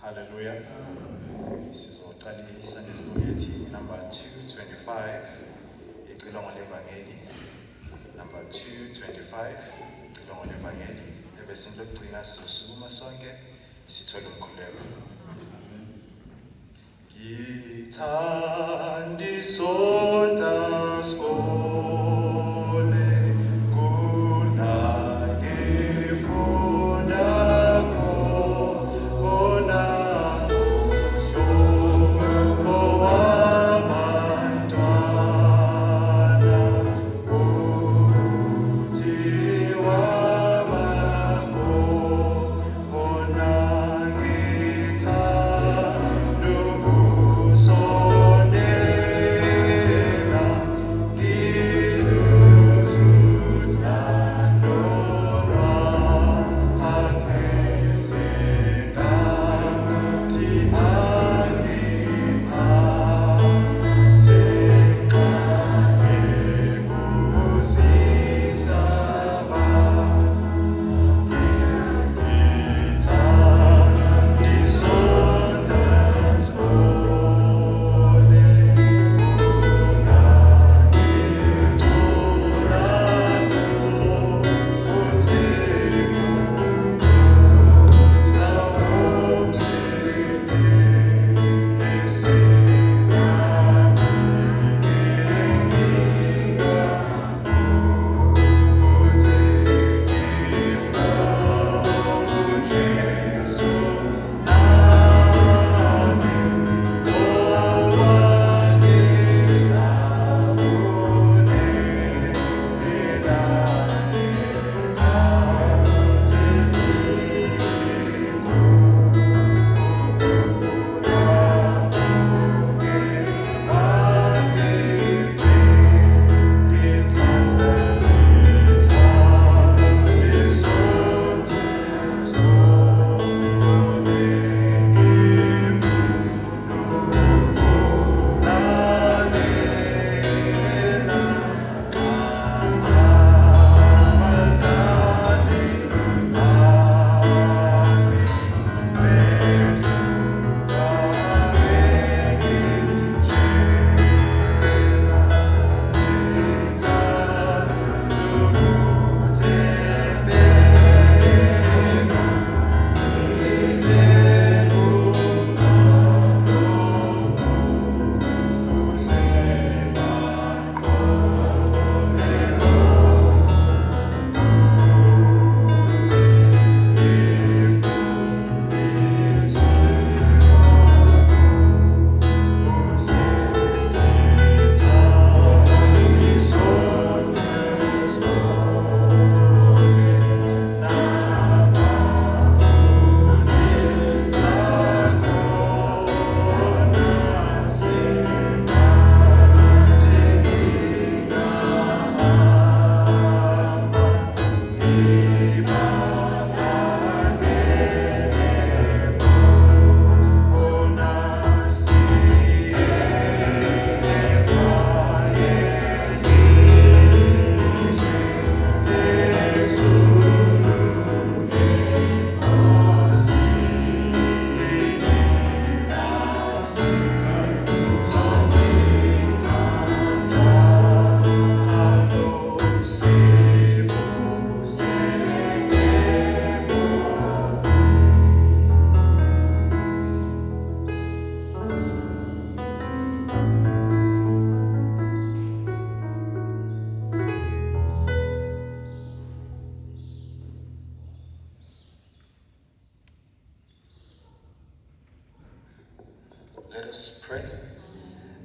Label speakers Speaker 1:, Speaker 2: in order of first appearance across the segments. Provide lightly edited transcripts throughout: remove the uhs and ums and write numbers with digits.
Speaker 1: Hallelujah. Sizoqala iSunday School yethi number 225 icilongo levangeli. Number 225 icilongo levangeli. Ebesini lokugcina sizosukuma sonke sithole umkhuleko. Ngithanda isonta skole kuna ngifunda khona uhlobo wabantwana ukuthi wabangona ngithanda ukusondela ngiluze uthando lwakhe sengathi angiphathe kahle busisa ngithanda isonta skole kuna ngithola futhi Let us pray.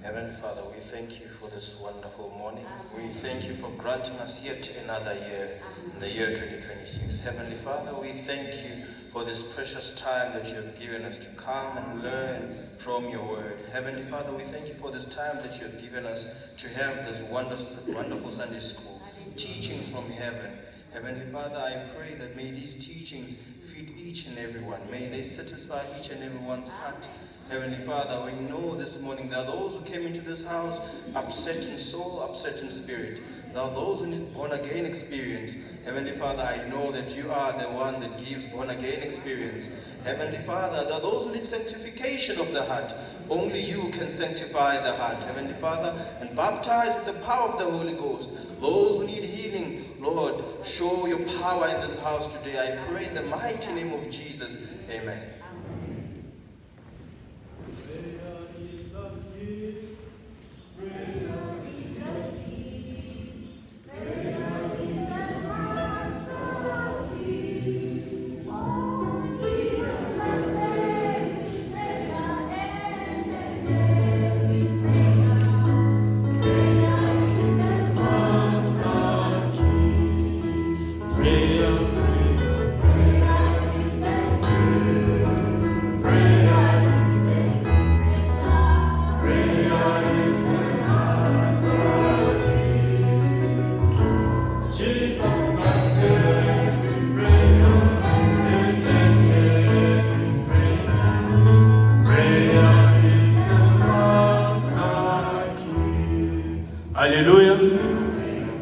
Speaker 1: Heavenly Father, we thank you for this wonderful morning. We thank you for granting us yet another year, in the year 2026. Heavenly Father, we thank you for this precious time that you have given us to come and learn from your word. Heavenly Father, we thank you for this time that you have given us to have this wonderful Sunday school, teachings from heaven. Heavenly Father, I pray that may these teachings feed each and every one. May they satisfy each and everyone's heart. Heavenly Father, we know this morning there are those who came into this house upset in soul, upset in spirit. Now those who need born again experience, Heavenly Father, I know that you are the one that gives born again experience. Heavenly Father, there are those who need sanctification of the heart. Only you can sanctify the heart, Heavenly Father, and baptize with the power of the Holy Ghost. Those who need healing, Lord, show your power in this house today. I pray in the mighty name of Jesus. Amen.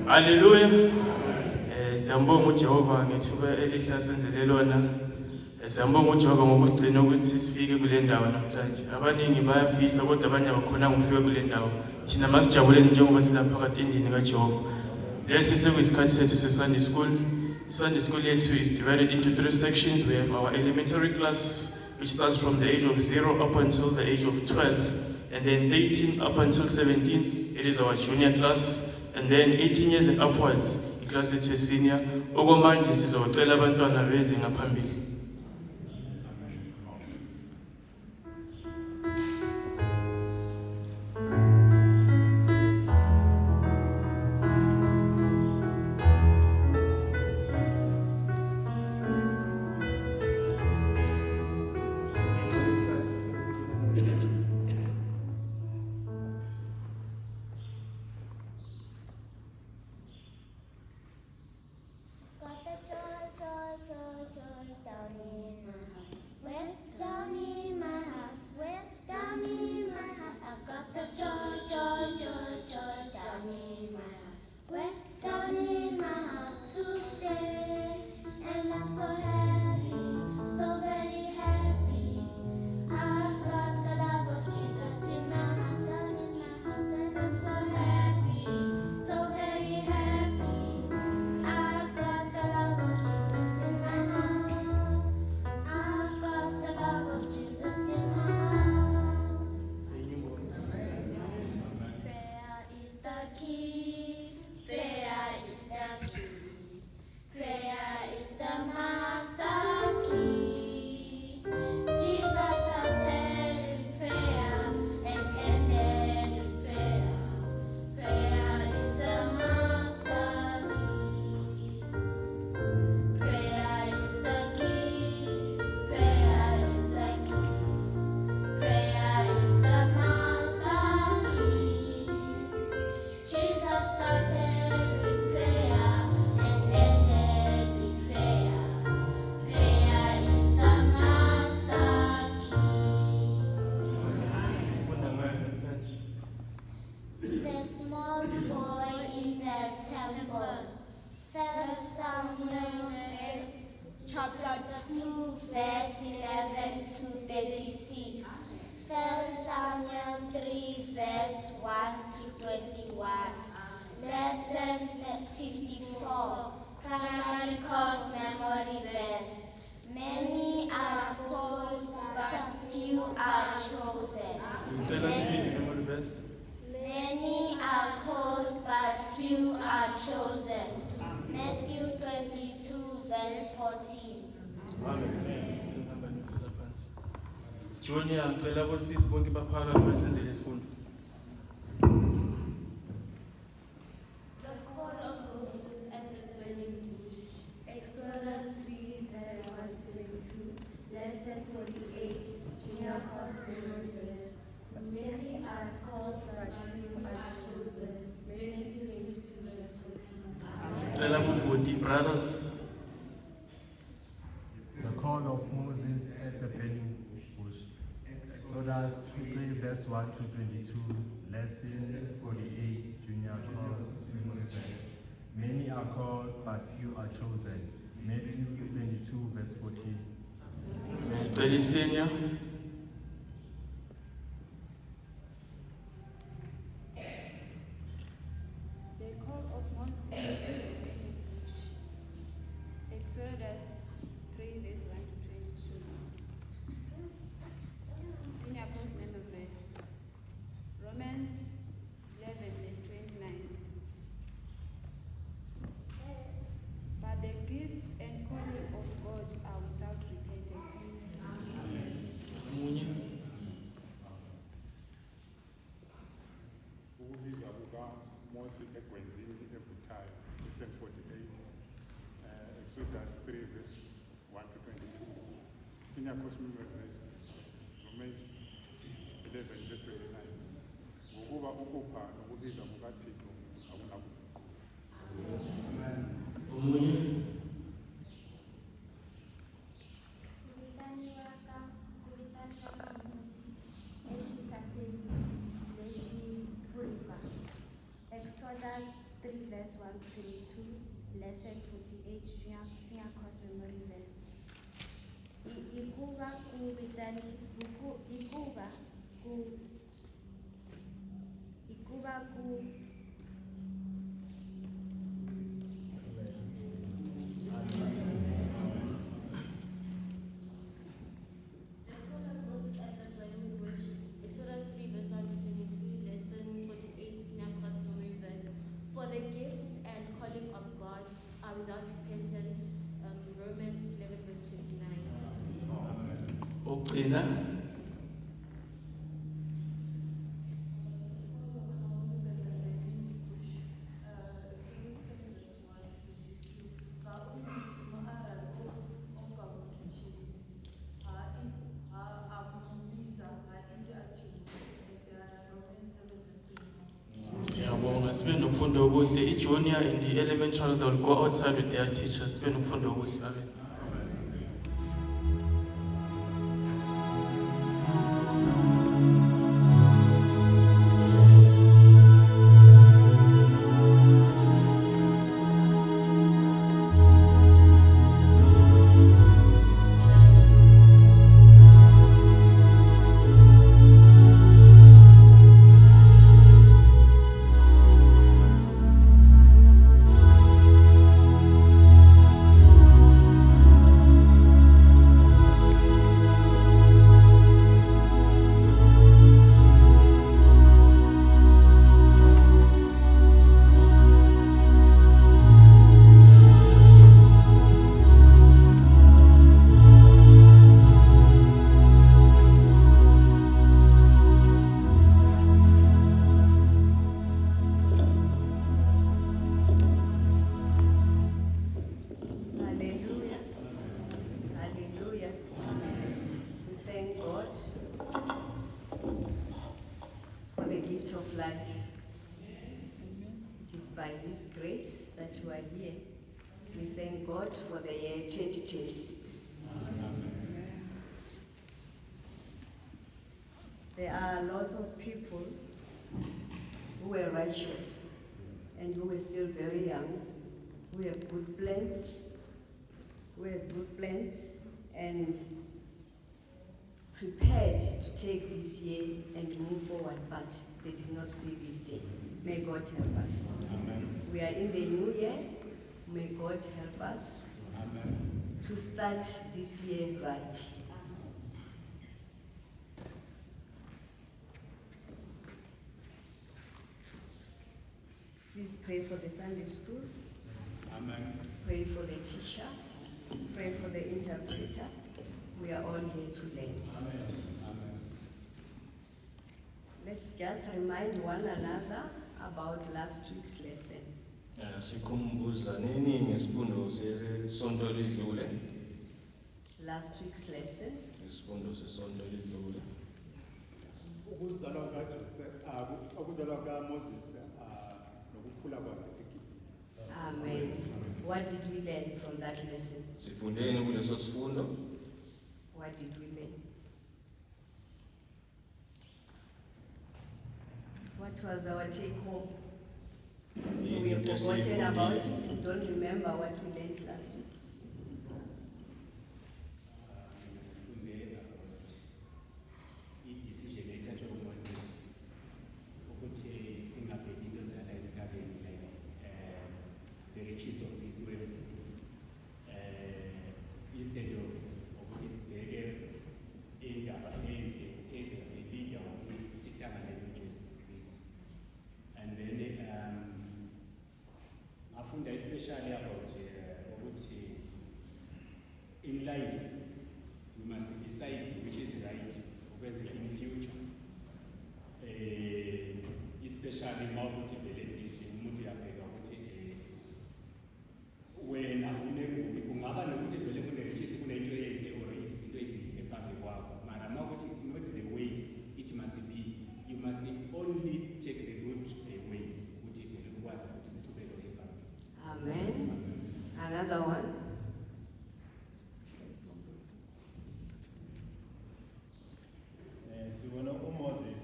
Speaker 2: Hallelujah. Siyambonga uJehova ngethuba elihle asenzele lona. Siyambonga uJehova ngokusigcina ukuthi sifike kule ndawo namhlanje. Abaningi bayafisa kodwa abanye abakhonanga ukufika kule ndawo. Thina masijabuleni njengoba silapha phakathi endlini kaJehova. Lesi sekuyisikhathi sethu se-Sunday school. Sunday school yethu is divided into 3 sections. We have our elementary class, which starts from the age of 0 up until the age of 12, and then 13 up until 17. It is our junior class. And then 18 years and upwards, class yethu senior. Okwamanje sizocela abantwana beze ngaphambili.
Speaker 3: chapter 2, verse 11 to 36. 1 Samuel 3, verse 1 to 21. Lesson 54, primary course memory verse. Many are called, but few are chosen.
Speaker 2: Tell us the memory verse.
Speaker 3: Many are called, but few are chosen. Matthew 22, verse 14.
Speaker 2: Amen. Junior, ngicela abosisi bonke baphakathi basenzele isifundo.
Speaker 3: The call of Moses at the burning bush. Exodus 3, verse 1 to 22. Lesson 48. Junior course memory verse. Many are called, but few are chosen. Matthew 22, verse 14.
Speaker 2: Ngicela ubudi brothers.
Speaker 4: The call of Moses at the burning bush. Exodus 3 3 verse 1 to 22, lesson 48, junior course, memory verse. Many are called, but few are chosen. Matthew 22 verse 14.
Speaker 2: Sicela senior.
Speaker 5: The call of Moses. Exodus 3 verse 1 to 22. Senior course member verse. Romans 11 verse 29. But the gifts and calling of God are without repentance.
Speaker 2: Munye.
Speaker 6: Ukubizwa kukaMose egwenzini evuthayo, lesson 48, Exodus 3 verse 1 to 22, senior course member verse, Romans 11 verse 29. Ngokuba ukupha nokubizwa kukaThixo akunakufa.
Speaker 2: Munye.
Speaker 3: Kuvitaniwa Musi exihlahleni lexipfulwa. Exodus 3 verse 1 to 22, lesson 48, senior course memory verse. Hikuva ku
Speaker 7: Moses at the burning bush. Exodus 3 verse 1 to 22, lesson 48, senior course memory verse. For the gifts and calling of God are without repentance. Romans 11 verse 29.
Speaker 2: Ogcina. Siyabonga sibe nomfundo okuhle. I-junior and the-elementary they'll go outside with their teachers. Sibe nomfundo okuhle. Amen.
Speaker 8: Hallelujah. Hallelujah. We thank God for the gift of life. It is by His grace that we are here. We thank God for the year 2026. There are lots of people who were righteous and who were still very young, who have good plans, and prepared to take this year and move forward, but they did not see this day. May God help us.
Speaker 6: Amen.
Speaker 8: We are in the new year. May God help us
Speaker 6: Amen.
Speaker 8: to start this year right. Please pray for the Sunday school.
Speaker 6: Amen.
Speaker 8: Pray for the teacher. Pray for the interpreter. We are all here to learn.
Speaker 6: Amen.
Speaker 8: Let's just remind one another about last week's lesson.
Speaker 1: Sikhumbuza nini ngesifundo sesonto lidlule?
Speaker 8: Last week's lesson,
Speaker 1: Isifundo sesonto lidlule.
Speaker 6: Ukuzalwa kaMoses nokukhula kwakhe eGibhithe.
Speaker 8: Amen. What did we learn from that lesson?
Speaker 1: Sifundeni kuleso sifundo.
Speaker 8: What did we learn? What was our take home? So
Speaker 1: Yini
Speaker 8: we have
Speaker 1: into
Speaker 8: forgotten
Speaker 1: esiyifundile?
Speaker 8: about it. We don't remember what we learned last week.
Speaker 6: ngifunde about i-decision ethathwe nguMoses ukuthi singabheki into zala emhlabeni like the riches of this world instead of ukuthi sibheke indaba enhle ezesibida ukuthi sihlangane noJesu Kristu. And then ngafunda especially about ukuthi in life we must decide which is right ukwenzela in future. Especially mawukuthi vele at least umuntu uyabheka ukuthi wena unengumi kungaba nokuthi vele kunerichisi kunento enhle or izinto ezinhle phambi kwakho mara mawukuthi it's not the way it must be, you must only take the good way ukuthi vele ukwazi ukuthi uqhubeke uye phambili.
Speaker 8: Amen. Another one.
Speaker 4: Sibona uMoses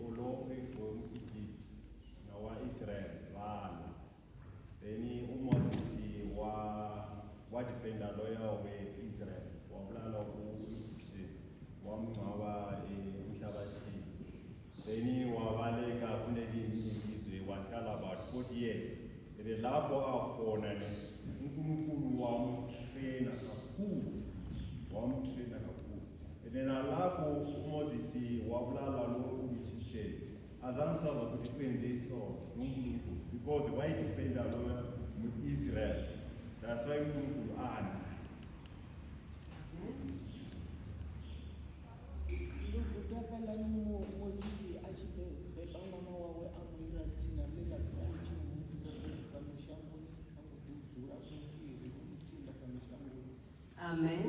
Speaker 4: ulo from Egypt nawa-Israel bala. Then uMoses wadefenda loya we-Israel wabulala u-Egyptian wamngcwaba emhlabathini. Then wabaleka kunelinye ilizwe wahlala about 40 years. And lapho akhona uNkulunkulu wamtraina kakhulu. And then lapho uMoses wabulala lo u-Egyptian azange sazi ukuthi kwenze isono uNkulunkulu because wayidefenda lo mu-Israel. That's why uNkulunkulu ana.
Speaker 8: Amen.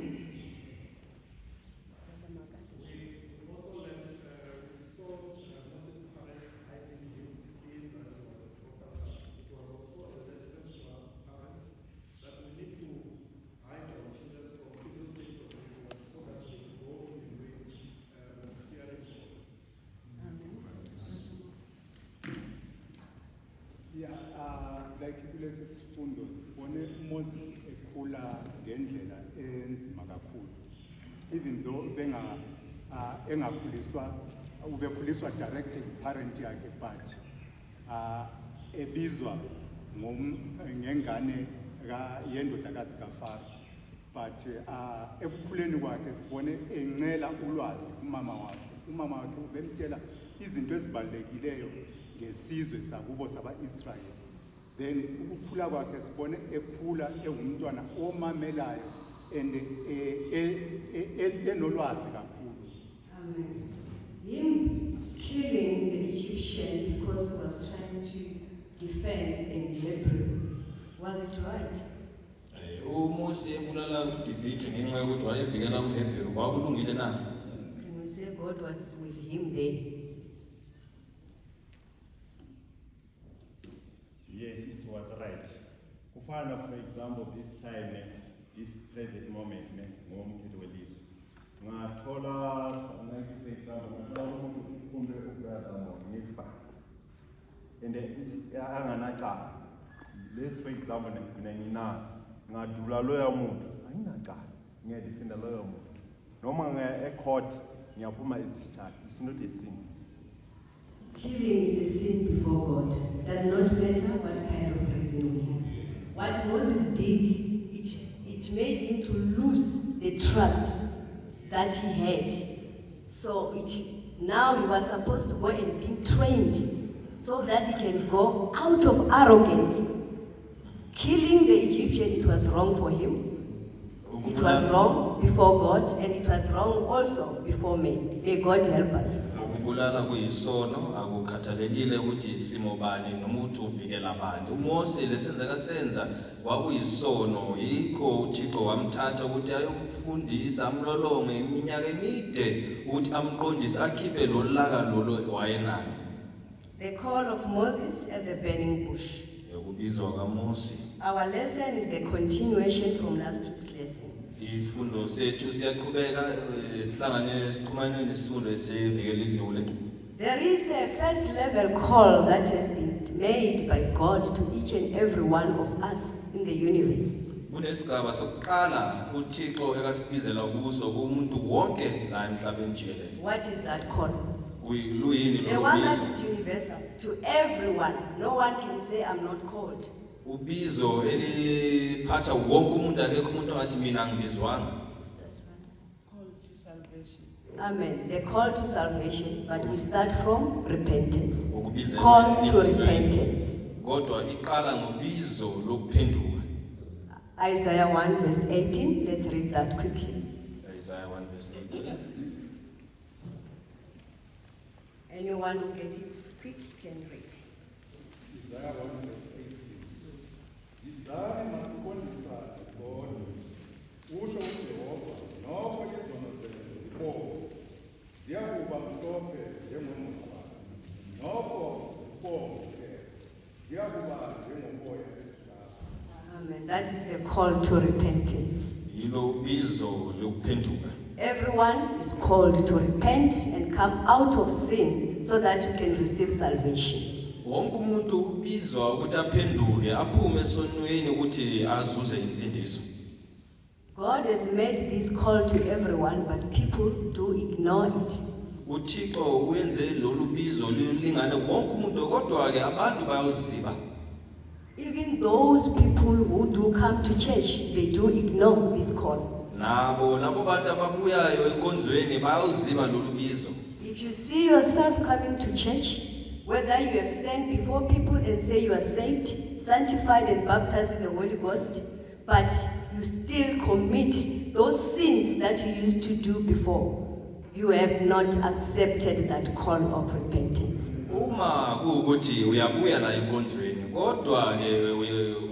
Speaker 6: Yeah, like kulesi sifundo sibone uMoses ekhula ngendlela enzima kakhulu. Even though engakhuliswa ubekhuliswa directly parent yakhe but ebizwa ngengane yendodakazi kaFaro. But ekukhuleni kwakhe sibone encela ulwazi kumama wakhe. Umama wakhe ubemtshela izinto ezibalulekileyo ngesizwe sakubo saba-Israyeli. Then ukukhula kwakhe sibone ekhula engumntwana omamelayo and enolwazi kakhulu.
Speaker 8: Amen. Him killing the Egyptian because he was trying to defend in Hebrew, was it right?
Speaker 1: uMose ebulala uDibhitri ngenxa yokuthi wayevikela umHebheru kwakulungile na?
Speaker 8: Can we say God was with him there?
Speaker 4: Yes, it was right. Kufana, for example, this time, this present moment, ngomthetho welizwe. Ngathola, for example, ngathola umuntu kumbe ubrother ngisba. And anganaqala. Let's, for example, nginazo. Ngadula loya muntu, anginaqala. Ngiyadefenda loya muntu. Noma e-court, ngiyaphuma i-discharge. It's not a sin.
Speaker 8: Killing is a sin before God. Does not matter what kind of reason we have. What Moses did, it made him to lose the trust that he had. So now he was supposed to go and be trained so that he can go out of arrogance. Killing the Egyptian, it was wrong for him. It was wrong before God, and it was wrong also before men. May God help us.
Speaker 1: Ukubulala kuyisono akukhathalekile ukuthi isimo bani noma uthi uvikela bani. uMose lesenzeka senza kwakuyisono yikho uThixo wamthatha ukuthi ayomfundisa amlolonge iminyaka emide ukuthi amqondise akhiphe lo laka lolo wayenalo.
Speaker 8: The call of Moses at the burning bush.
Speaker 1: Ukubizwa kaMose.
Speaker 8: Our lesson is the continuation from last week's lesson.
Speaker 1: Isifundo sethu siyaqhubeka sihlangane sixhumane nesifundo esivikela idlule.
Speaker 8: There is a first level call that has been made by God to each and every one of us in the universe.
Speaker 1: Kunesigaba sokuqala uThixo ekasibizela kuso kumuntu wonke la emhlabeni jikelele.
Speaker 8: What is that call?
Speaker 1: Kuyini
Speaker 8: The
Speaker 1: lo
Speaker 8: one that
Speaker 1: bizo?
Speaker 8: is universal to everyone. No one can say I'm not called.
Speaker 1: Ubizo eliphatha wonke umuntu akekho umuntu ongathi mina angibizwanga.
Speaker 5: Call to salvation.
Speaker 8: Amen. The call to salvation, but we start from repentance.
Speaker 1: Ukubizela
Speaker 8: Call to
Speaker 1: emthethweni.
Speaker 8: repentance.
Speaker 1: Kodwa iqala ngobizo lokuphenduka.
Speaker 8: Isaiah 1 verse 18. Let's read that quickly.
Speaker 1: Isaiah 1 verse 18.
Speaker 8: Anyone who gets it quick can read.
Speaker 4: Isaiah 1 verse 18. Izani masikhonisane sodwa. Usho uJehova, nokho izono zenu zibomvu. Ziyakuba mhlophe njengomqwala. Nokho zibomvu-ke. Ziyakuba njengoboya besihlahla.
Speaker 8: Amen. That is the call to repentance.
Speaker 1: Yilo bizo lokuphenduka.
Speaker 8: Everyone is called to repent and come out of sin so that you can receive salvation.
Speaker 1: Wonke umuntu ubizwa ukuthi aphenduke aphume esonweni ukuthi azuze insindiso.
Speaker 8: God has made this call to everyone, but people do ignore it.
Speaker 1: uThixo wenze lolu bizo lilingane wonke umuntu kodwa ke abantu bayaziba.
Speaker 8: Even those people who do come to church, they do ignore this call.
Speaker 1: Nabo bantu ababuyayo enkonzweni bayaziba lolu bizo.
Speaker 8: If you see yourself coming to church, whether you have stand before people and say you are saved, sanctified and baptized with the Holy Ghost, but you still commit those sins that you used to do before, you have not accepted that call of repentance.
Speaker 1: Uma kuukuthi uyabuya la enkonzweni kodwa ke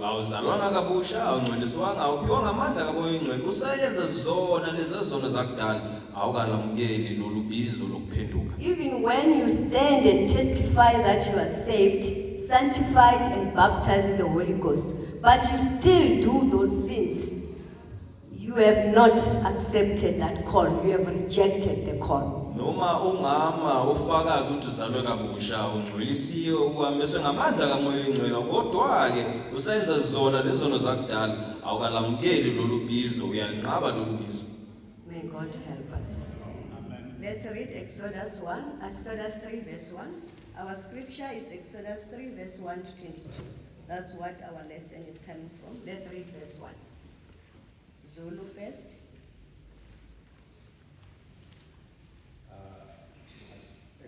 Speaker 1: awuzalwanga kabusha awungcweliswanga awuphiwanga amandla kaBoyingcwele usayenza zona lezi zono zakudala awukalamukeli lolu bizo lokuphenduka.
Speaker 8: Even when you stand and testify that you are saved, sanctified and baptized with the Holy Ghost, but you still do those sins, you have not accepted that call. You have rejected the call.
Speaker 1: Noma ungama ufakaza ukuthi uzalwe kabusha ungcwelisiwe uhameswe ngamandla kaMoyingcwele kodwa ke usayenza zona lezono zakudala awukalamukeli lolu bizo uyalinqaba lolu bizo.
Speaker 8: May God help us. Let's read Exodus 3 verse 1. Our scripture is Exodus 3 verse 1 to 22. That's what our lesson is coming from. Let's read verse 1. Zulu first.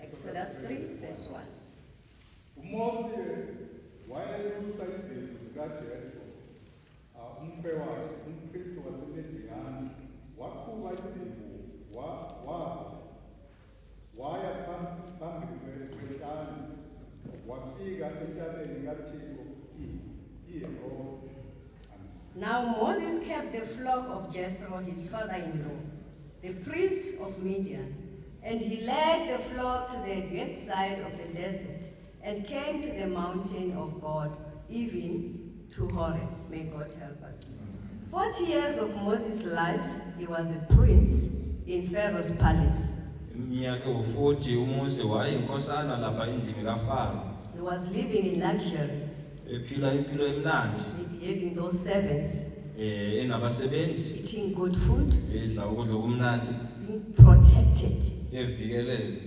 Speaker 8: Exodus 3 verse 1.
Speaker 4: uMose wayelusa izimvu zikaJethro, umkhwe wakhe, umpristi waseMidiyani, waqhuba izimvu waya phambi kwetani, wafika entabeni kaThixo iHori.
Speaker 8: Now Moses kept the flock of Jethro, his father-in-law, the priest of Midian, and he led the flock to the great side of the desert and came to the mountain of God, even to Horeb. May God help us. 40 years of Moses' lives, he was a prince in Pharaoh's palace.
Speaker 1: Iminyaka u40 uMose wayeyinkosana lapha endlini kaFaro.
Speaker 8: He was living in luxury,
Speaker 1: Ephila impilo emnandi
Speaker 8: maybe having those servants,
Speaker 1: enabasebenzi
Speaker 8: eating good food,
Speaker 1: edla ukudla okumnandi
Speaker 8: being protected.
Speaker 1: evikelele.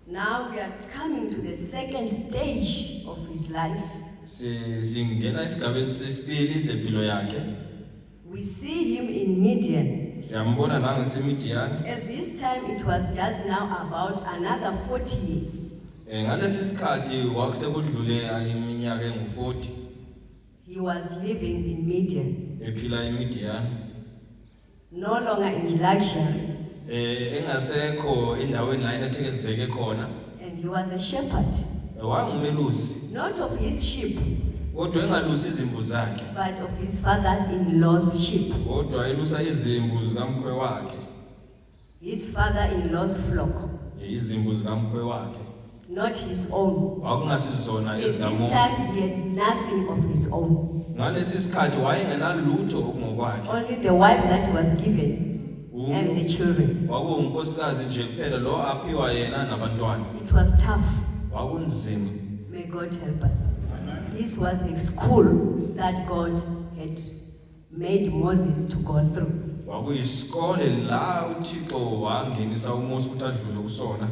Speaker 8: Now we are coming to the second stage of his life.
Speaker 1: Singena esigabeni sesibili sempilo yakhe.
Speaker 8: We see him in Midian.
Speaker 1: Siyambona la ngaseMidiyani.
Speaker 8: At this time, it was just now about another 40 years.
Speaker 1: Ngalesi sikhathi kwakusekudlule iminyaka engu40
Speaker 8: He was living in Midian,
Speaker 1: ephila eMidiyani.
Speaker 8: no longer in luxury,
Speaker 1: Engasekho endaweni la enathekezeke khona.
Speaker 8: and he was a shepherd,
Speaker 1: Wangumelusi
Speaker 8: not of his sheep,
Speaker 1: kodwa engalusi izimvu zakhe
Speaker 8: but of his father-in-law's sheep,
Speaker 1: kodwa elusa izimvu zikamkhwe wakhe.
Speaker 8: his father-in-law's flock,
Speaker 1: Izimvu zikamkhwe wakhe
Speaker 8: not his own.
Speaker 1: wakungasizona
Speaker 8: At this
Speaker 1: ezikaMose.
Speaker 8: time, he had nothing of his own.
Speaker 1: Ngalesi sikhathi wayengenalutho okungokwakhe.
Speaker 8: Only the wife that was given. and the children.
Speaker 1: Wakunkosikazi nje kuphela lo aphiwa yena nabantwana.
Speaker 8: It was tough.
Speaker 1: Wakunzima.
Speaker 8: May God help us. This was the school that God had made Moses to go through.
Speaker 1: Wakuyisikole la uThixo wangenisa uMose ukuthi adlule kusona.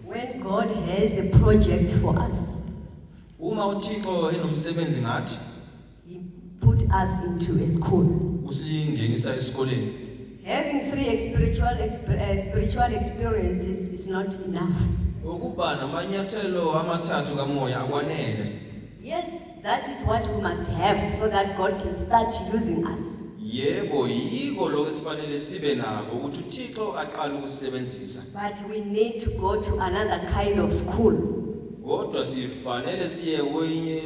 Speaker 8: When God has a project for us,
Speaker 1: Uma uThixo enomsebenzi ngathi
Speaker 8: He put us into a school.
Speaker 1: usingenisa esikoleni.
Speaker 8: Having three spiritual experiences is not enough.
Speaker 1: Ukuba namanyathelo amathathu kamoya akwanele.
Speaker 8: Yes, that is what we must have so that God can start using us.
Speaker 1: Yebo yiko lokho esifanele sibe nako ukuthi uThixo aqale ukusebenzisa.
Speaker 8: But we need to go to another kind of school.
Speaker 1: Kodwa sifanele siye kwenye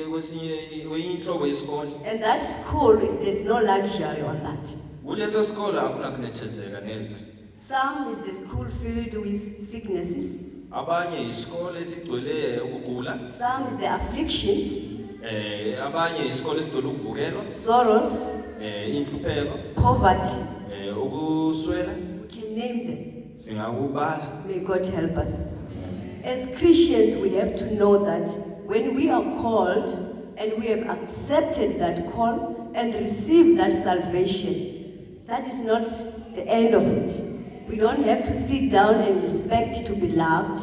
Speaker 1: inhlobo yesikole.
Speaker 8: And that school there's no luxury on that.
Speaker 1: Kuleso sikole akunakunethezeka neze.
Speaker 8: Some is the school filled with sicknesses.
Speaker 1: Abanye isikole esigcwele ukugula.
Speaker 8: Some is the afflictions,
Speaker 1: Abanye isikole esigcwele ukuvukelwa.
Speaker 8: sorrows,
Speaker 1: Inhlupheko.
Speaker 8: poverty.
Speaker 1: Ukuswela.
Speaker 8: We can name them.
Speaker 1: Singakubala.
Speaker 8: May God help us. As Christians, we have to know that when we are called and we have accepted that call and received that salvation, that is not the end of it. We don't have to sit down and expect to be loved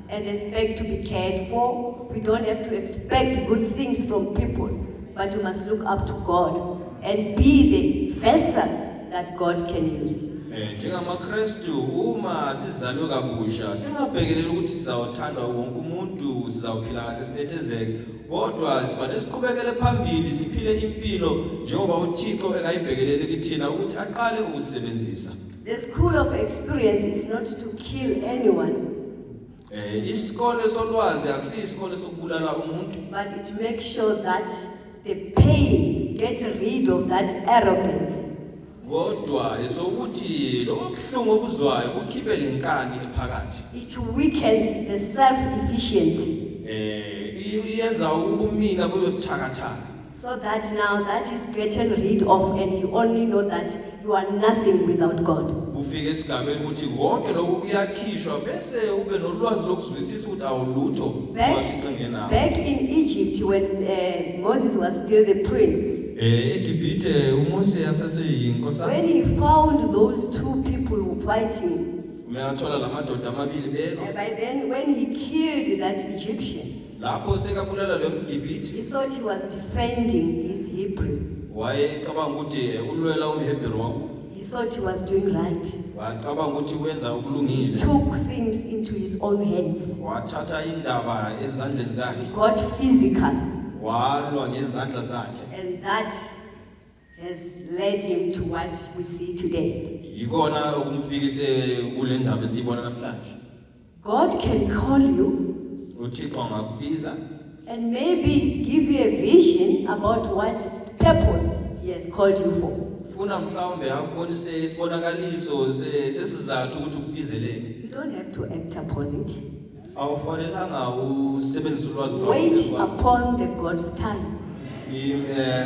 Speaker 8: and expect to be cared for. We don't have to expect good things from people, but we must look up to God and be the vessel that God can use.
Speaker 1: NjengamaKristu uma sizalwe kabusha singabhekeleli ukuthi sizawuthandwa wonke umuntu sizawuphila kahle sinethezeke kodwa sifanele siqhubekele phambili siphile impilo njengoba uThixo ekayibhekelele kithina ukuthi aqale ukusebenzisa.
Speaker 8: The school of experience is not to kill anyone,
Speaker 1: Isikole solwazi akusiyisikole sokubulala umuntu,
Speaker 8: but it makes sure that the pain gets rid of that arrogance.
Speaker 1: kodwa esokuthi lokubuhlungu obuzwayo kukhiphe lenkani ephakathi.
Speaker 8: It weakens the self-efficiency,
Speaker 1: Iyenza ubumina bube buthakathaka.
Speaker 8: so that now that is getting rid of and you only know that you are nothing without God.
Speaker 1: Ufike esigabeni ukuthi konke lokho kuyakhishwa bese ube nolwazi lokuzwisisa ukuthi awulutho uThixo engenawo.
Speaker 8: Back in Egypt when Moses was still the prince,
Speaker 1: eGibhithe uMose yaseseyinkosana.
Speaker 8: when he found those two people fighting,
Speaker 1: Uyathola lamadoda amabili belwa.
Speaker 8: by then when he killed that Egyptian,
Speaker 1: Lapho sekabulala lo mGibhithe
Speaker 8: he thought he was defending his Hebrew.
Speaker 1: wayecabanga ukuthi ulwela umHebheru wakho.
Speaker 8: He thought he was doing right.
Speaker 1: Wacabanga ukuthi wenza ukulungile.
Speaker 8: Took things into his own hands.
Speaker 1: Wathatha indaba ezandleni
Speaker 8: He
Speaker 1: zakhe.
Speaker 8: got physical,
Speaker 1: Walwa ngezandla zakhe.
Speaker 8: and that has led him to what we see today.
Speaker 1: Yikona okumfikise kule ndaba esiyibona namhlanje.
Speaker 8: God can call you
Speaker 1: uThixo angakubiza
Speaker 8: and maybe give you a vision about what purpose He has called you for.
Speaker 1: funa mhlawumbe akubonise isibonakaliso sesizathu ukuthi ukubizeleni.
Speaker 8: You don't have to act upon it.
Speaker 1: Awufanelanga usebenzise ulwazi lwakho.
Speaker 8: Wait upon the God's time.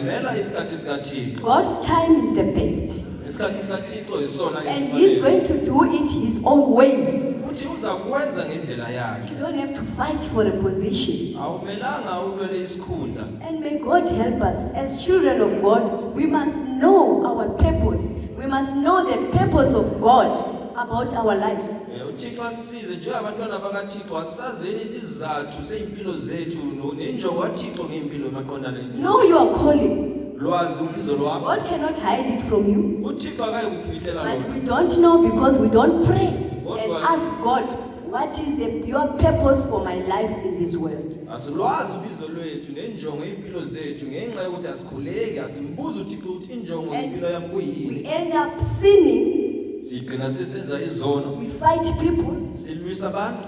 Speaker 1: Mela isikhathi sikaThixo.
Speaker 8: God's time is the best.
Speaker 1: Isikhathi sikaThixo isona
Speaker 8: And He's going to do it His own way.
Speaker 1: Futhi uzakwenza ngendlela yakhe.
Speaker 8: You don't have to fight for a position.
Speaker 1: Awumelanga ulwele isikhundla.
Speaker 8: And may God help us. As children of God, we must know our purpose. We must know the purpose of God about our lives.
Speaker 1: uThixo asisize njengabantwana bakaThixo asazeni isizathu seimpilo zethu nenjongo kaThixo ngeimpilo emaqondana nempilo.
Speaker 8: Know your calling.
Speaker 1: Lwazi ubizo lwakho.
Speaker 8: God cannot hide it from you.
Speaker 1: uThixo akayi kukufihlela
Speaker 8: But
Speaker 1: lona.
Speaker 8: we don't know because we don't pray and ask God, what is your purpose for my life in this world?
Speaker 1: Asilwazi ubizo lwethu nenjongo yeimpilo zethu ngenxa yokuthi asikhuleki asimbuza uThixo ukuthi injongo yempilo yami
Speaker 8: We
Speaker 1: kuyini.
Speaker 8: end up sinning.
Speaker 1: Sigcina sisenza izono,
Speaker 8: We fight people.
Speaker 1: silwisa abantu.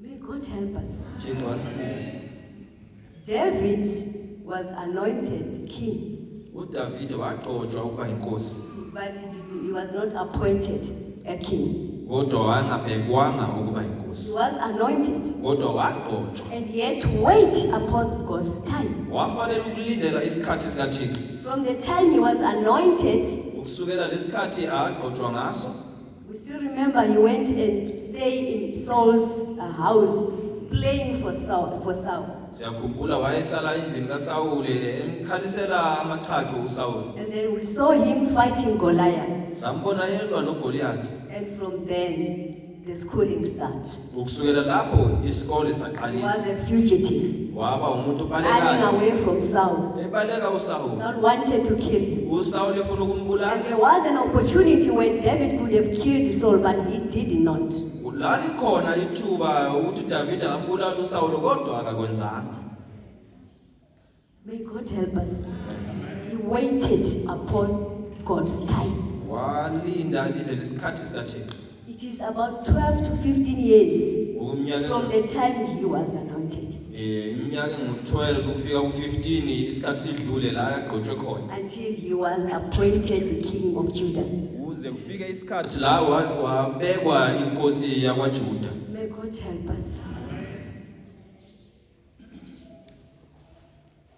Speaker 8: May God help us.
Speaker 1: Uthixo asisize.
Speaker 8: David was anointed king,
Speaker 1: uDavide waqotshwa ukuba inkosi,
Speaker 8: but he was not appointed a king.
Speaker 1: kodwa wangabhekwanga ukuba
Speaker 8: He
Speaker 1: inkosi,
Speaker 8: was anointed
Speaker 1: kodwa waqotshwa.
Speaker 8: and he had to wait upon God's time.
Speaker 1: Wafanele ukulindela isikhathi sikaThixo.
Speaker 8: From the time he was anointed
Speaker 1: ukusukela lesikhathi agqotshwa ngaso
Speaker 8: We still remember he went and stayed in Saul's house, playing for Saul.
Speaker 1: siyakhumbula wayehlala endlini kaSawule emkhalisela amaqhaqa uSawule.
Speaker 8: And then we saw him fighting Goliath.
Speaker 1: Sambona yelwa noGoliath.
Speaker 8: And from then, the schooling starts.
Speaker 1: Ukusukela lapho isikole
Speaker 8: He
Speaker 1: saqalisa.
Speaker 8: was a fugitive,
Speaker 1: Waba umuntu
Speaker 8: running
Speaker 1: obalekayo.
Speaker 8: away from Saul.
Speaker 1: Ebaleka uSawule.
Speaker 8: Saul wanted to kill him.
Speaker 1: uSawule efuna
Speaker 8: And
Speaker 1: ukumbulala.
Speaker 8: there was an opportunity when David could have killed Saul, but he did not.
Speaker 1: Lalikhona ithuba ukuthi uDavid angambulala uSawule kodwa akakwenzanga.
Speaker 8: May God help us. He waited upon God's time.
Speaker 1: Walinda lesikhathi sikaThixo.
Speaker 8: It is about 12 to 15 years
Speaker 1: Umnyaka
Speaker 8: from the time he was anointed
Speaker 1: iminyaka engu12 ukufika ku15 isikhathi sidlule la yagqotshwe khona.
Speaker 8: until he was appointed the king of Judah.
Speaker 1: Uze kufike isikhathi la wabekwa inkosi yakwaJuda.
Speaker 8: May God help us.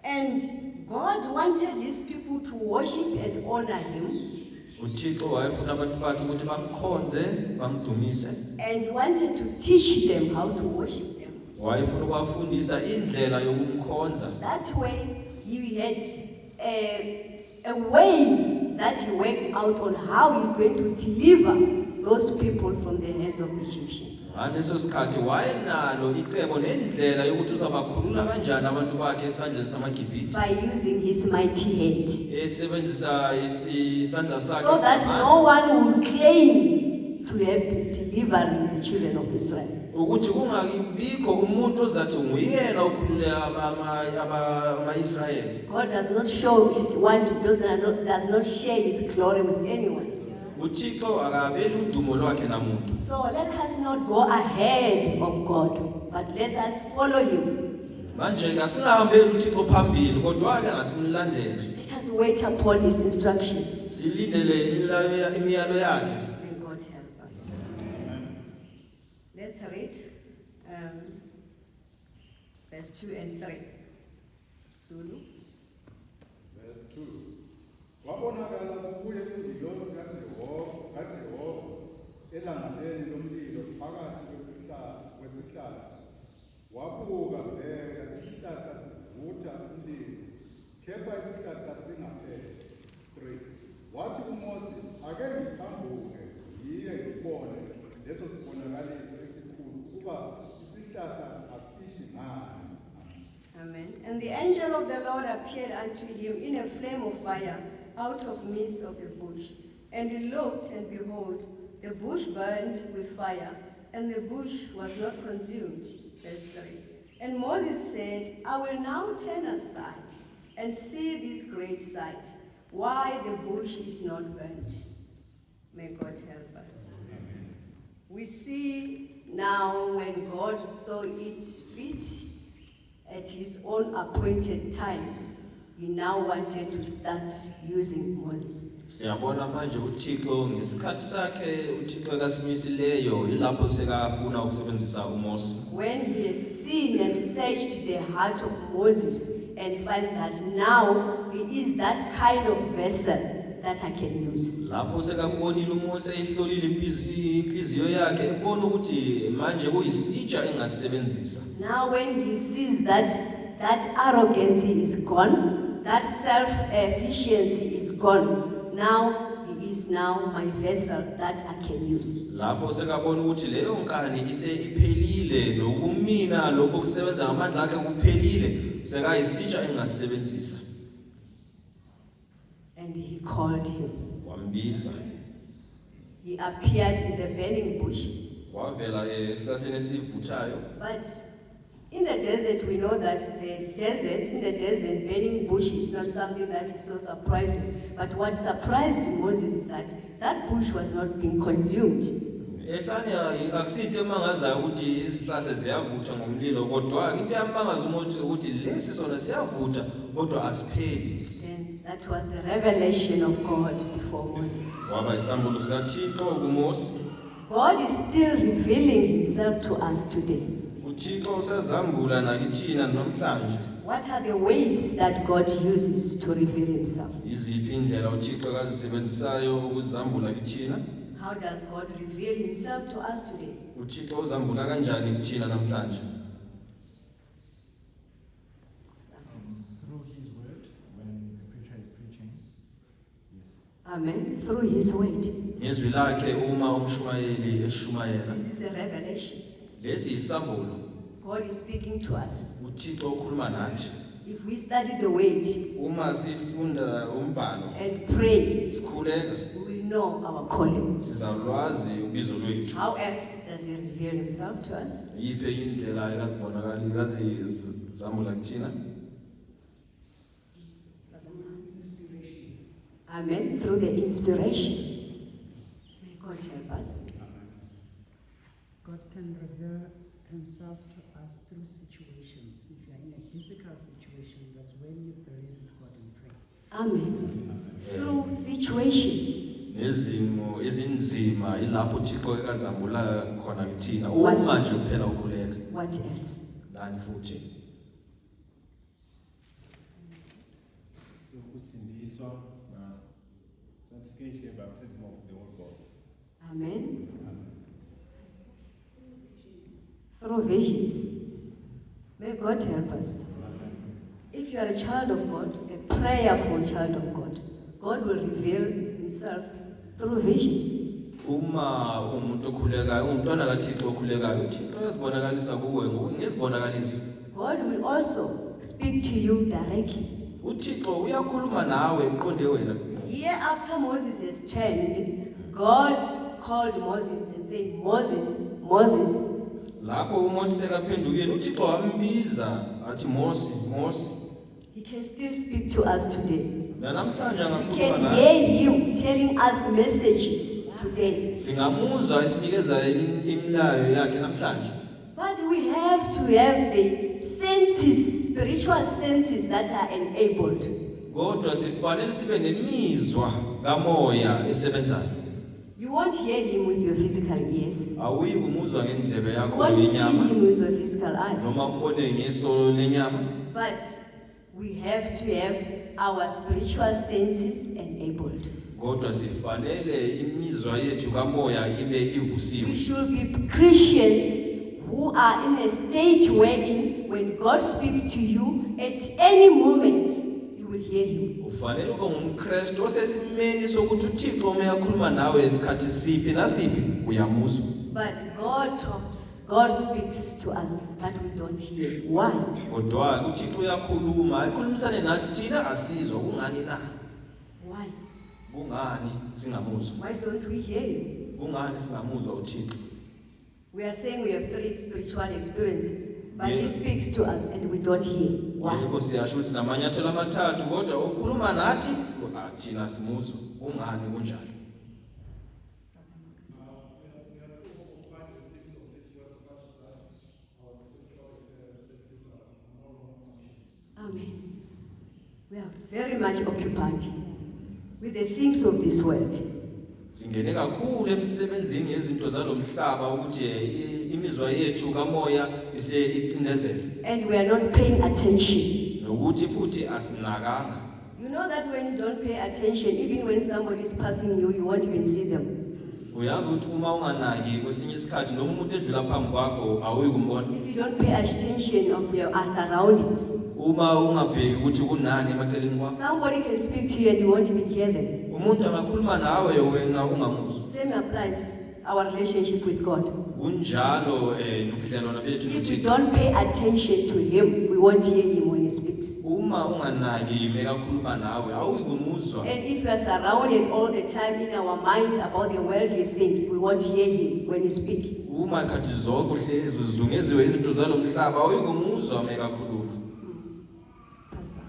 Speaker 8: And God wanted his people to worship and honor him,
Speaker 1: uThixo wayefuna abantu bakhe ukuthi bamkhonze bamdumise.
Speaker 8: and he wanted to teach them how to worship them.
Speaker 1: Wayefuna ukubafundisa indlela yokumkhonza.
Speaker 8: That way, he had a way that he worked out on how he's going to deliver those people from the hands of Egyptians.
Speaker 1: Ngaleso sikhathi wayenalo icebo nendlela yokuthi uzabakhulula kanjani abantu bakhe esandleni samaGibhithe.
Speaker 8: By using his mighty hand,
Speaker 1: Esebenzisa isandla sakhe.
Speaker 8: so that no one would claim to have been delivering the children of Israel.
Speaker 1: Ukuthi kungabikho umuntu ozathi nguyena okhulule ama-Israyeli.
Speaker 8: God does not show his one, does not share his glory with anyone.
Speaker 1: uThixo akabeli udumo lwakhe namuntu.
Speaker 8: So let us not go ahead of God, but let us follow him.
Speaker 1: Manje kasingahambeli uThixo phambili kodwa ke ngasimlandele.
Speaker 8: Let us wait upon his instructions.
Speaker 1: Silindele imiyalo yakhe.
Speaker 8: May God help us. Let's read verse 2 and 3. Zulu.
Speaker 4: Verse 2. Wabonakala kubuye ingilosi kaJehova elangaleni lomlilo phakathi kwesihlahla. Wabuka bheka isihlahla sivutha umlilo. Kepha isihlahla singapheli. 3. Wathi uMose, ake ngiphambuke ngiye ngibone leso sibonakaliso esikhulu kuba isihlahla asishi ngani.
Speaker 8: Amen. And the angel of the Lord appeared unto him in a flame of fire out of midst of the bush. And he looked, and behold, the bush burned with fire, and the bush was not consumed. Verse 3. And Moses said, I will now turn aside and see this great sight, why the bush is not burnt. May God help us. We see now when God saw it fit at his own appointed time, he now wanted to start using Moses.
Speaker 1: Siyabona manje uThixo ngesikhathi sakhe uThixo kasimisileyo ilapho sekafuna ukusebenzisa uMose.
Speaker 8: When he has seen and searched the heart of Moses and find that now he is that kind of vessel that I can use.
Speaker 1: Lapho sekakubonile uMose ehlolile inhliziyo yakhe ebona ukuthi manje kuyisitsha engasebenzisa.
Speaker 8: Now when he sees that arrogance is gone, that self-efficiency is gone, now he is now my vessel that I can use.
Speaker 1: Lapho sekabona ukuthi leyo nkani iphelile nokumina lokho kusebenza ngamandla akhe kuphelile sekayisitsha engasebenzisa.
Speaker 8: And he called him.
Speaker 1: Wambiza.
Speaker 8: He appeared in the burning bush.
Speaker 1: Wavela esihlahleni esivuthayo.
Speaker 8: But in the desert, we know that in the desert, burning bush is not something that is so surprising. But what surprised Moses is that bush was not being consumed.
Speaker 1: Ehlani akusinto emangazayo ukuthi isihlahla siyavutha ngomlilo kodwa into yamangaza uMose ukuthi lesi sona siyavutha kodwa asipheli.
Speaker 8: And that was the revelation of God before Moses.
Speaker 1: Waba isambulo sikaThixo kuMose.
Speaker 8: God is still revealing himself to us today.
Speaker 1: uThixo usazambula nakithina namhlanje.
Speaker 8: What are the ways that God uses to reveal himself?
Speaker 1: Iziphi indlela uThixo akazisebenzisayo ukuzambula kithina?
Speaker 8: How does God reveal himself to us today?
Speaker 1: uThixo uzambula kanjani kithina namhlanje?
Speaker 4: Through his word, when the preacher is preaching. Yes.
Speaker 8: Amen. Through his word.
Speaker 1: Ngezwi lakhe uma umshumayeli eshumayela.
Speaker 8: This is a revelation.
Speaker 1: Lesi isambulo.
Speaker 8: God is speaking to us.
Speaker 1: uThixo ukhuluma nathi.
Speaker 8: If we study the word
Speaker 1: Uma sifunda umbhalo
Speaker 8: and pray,
Speaker 1: sikhuleka
Speaker 8: we will know our calling.
Speaker 1: sizalwazi ubizo lwethu.
Speaker 8: How else does he reveal himself to us?
Speaker 1: Yiphi indlela ekazibonakali ekazizambula kithina?
Speaker 8: Amen. Through the inspiration. May God help us.
Speaker 9: God can reveal himself to us through situations. If you are in a difficult situation, that's when you believe in God and pray.
Speaker 8: Amen. Through situations.
Speaker 1: Nezimo ezinzima ilapho uThixo ekazambula khona kithina. Uma nje kuphela ukhuleka.
Speaker 8: What else?
Speaker 1: Nani futhi?
Speaker 4: Ukusindiswa na sanctification, baptism of the Holy Ghost.
Speaker 8: Amen. Through visions. May God help us. If you are a child of God, a prayerful child of God, God will reveal himself through visions.
Speaker 1: Uma umuntu okhulekayo, umntwana kaThixo okhulekayo, uThixo uyazibonakalisa kuwe ngezibonakaliso.
Speaker 8: God will also speak to you directly.
Speaker 1: uThixo uyakhuluma nawe uqonde wena.
Speaker 8: Here after Moses has turned, God called Moses and said, Moses, Moses.
Speaker 1: Lapho uMose kaphendukile uThixo wambiza athi Mose, Mose.
Speaker 8: He can still speak to us today.
Speaker 1: Namhlanje
Speaker 8: We
Speaker 1: angakhuluma
Speaker 8: can
Speaker 1: nawe.
Speaker 8: hear him telling us messages today.
Speaker 1: Singamuzwa esinikeza imilayo yakhe namhlanje.
Speaker 8: But we have to have the senses, spiritual senses that are enabled.
Speaker 1: Kodwa sifanele sibe nemizwa kamoya esebenzayo.
Speaker 8: You won't hear him with your physical ears.
Speaker 1: Awuyi kumuzwa ngendlebe
Speaker 8: You
Speaker 1: yakho
Speaker 8: won't see
Speaker 1: lenyama
Speaker 8: him with your physical eyes.
Speaker 1: noma umbone ngeso lenyama.
Speaker 8: But we have to have our spiritual senses enabled.
Speaker 1: Kodwa sifanele imizwa yethu kamoya ibe
Speaker 8: We
Speaker 1: ivusiwe.
Speaker 8: should be Christians who are in a state wherein when God speaks to you at any moment, you will hear him.
Speaker 1: Ufanele ube ngumKristu osesimeni sokuthi uThixo uma ekhuluma nawe isikhathi siphi nasiphi uyamuzwa.
Speaker 8: But God talks, God speaks to us, but we don't hear. Why?
Speaker 1: Kodwa uThixo uyakhuluma, ekhulumisane nathi thina asizwa kungani na?
Speaker 8: Why?
Speaker 1: Kungani singamuzwa?
Speaker 8: Why don't we hear him?
Speaker 1: Kungani singamuzwa uThixo?
Speaker 8: We are saying we have 3 spiritual experiences, but he
Speaker 1: Yes.
Speaker 8: speaks to us and we don't hear. Why?
Speaker 1: Yebo siyasho ukuthi namanyathelo amathathu kodwa ukhuluma nathi thina simuzwa. Kungani kunjani?
Speaker 8: Amen. We are very much occupied with the things of this world.
Speaker 1: Singene kakhulu emsebenzini yezinto zalomhlaba ukuthi imizwa yethu kamoya ise icindezele.
Speaker 8: And we are not paying attention.
Speaker 1: Nokuthi futhi asinakanga.
Speaker 8: You know that when you don't pay attention, even when somebody is passing you, you won't even see them.
Speaker 1: Uyazi ukuthi uma unganaki kwesinye isikhathi noma umuntu edlula phambi kwakho awuyi kumbona.
Speaker 8: If you don't pay attention of your surroundings,
Speaker 1: Uma ungabheki ukuthi kunani emaceleni kwakho.
Speaker 8: somebody can speak to you and you won't even hear them.
Speaker 1: Umuntu angakhuluma nawe wena ungamuzwa.
Speaker 8: Same applies our relationship with God.
Speaker 1: Kunjalo nobudlelwano bethu
Speaker 8: If we
Speaker 1: noThixo.
Speaker 8: don't pay attention to him, we won't hear him when he speaks.
Speaker 1: Uma unganaki mekakhuluma nawe awuyi kumuzwa.
Speaker 8: And if we are surrounded all the time in our mind about the worldly things, we won't hear him when he speaks.
Speaker 1: Uma khathi zonke uhlezi uzungeziwe izinto zalomhlaba awuyi kumuzwa mekakhuluma.
Speaker 8: Pastor.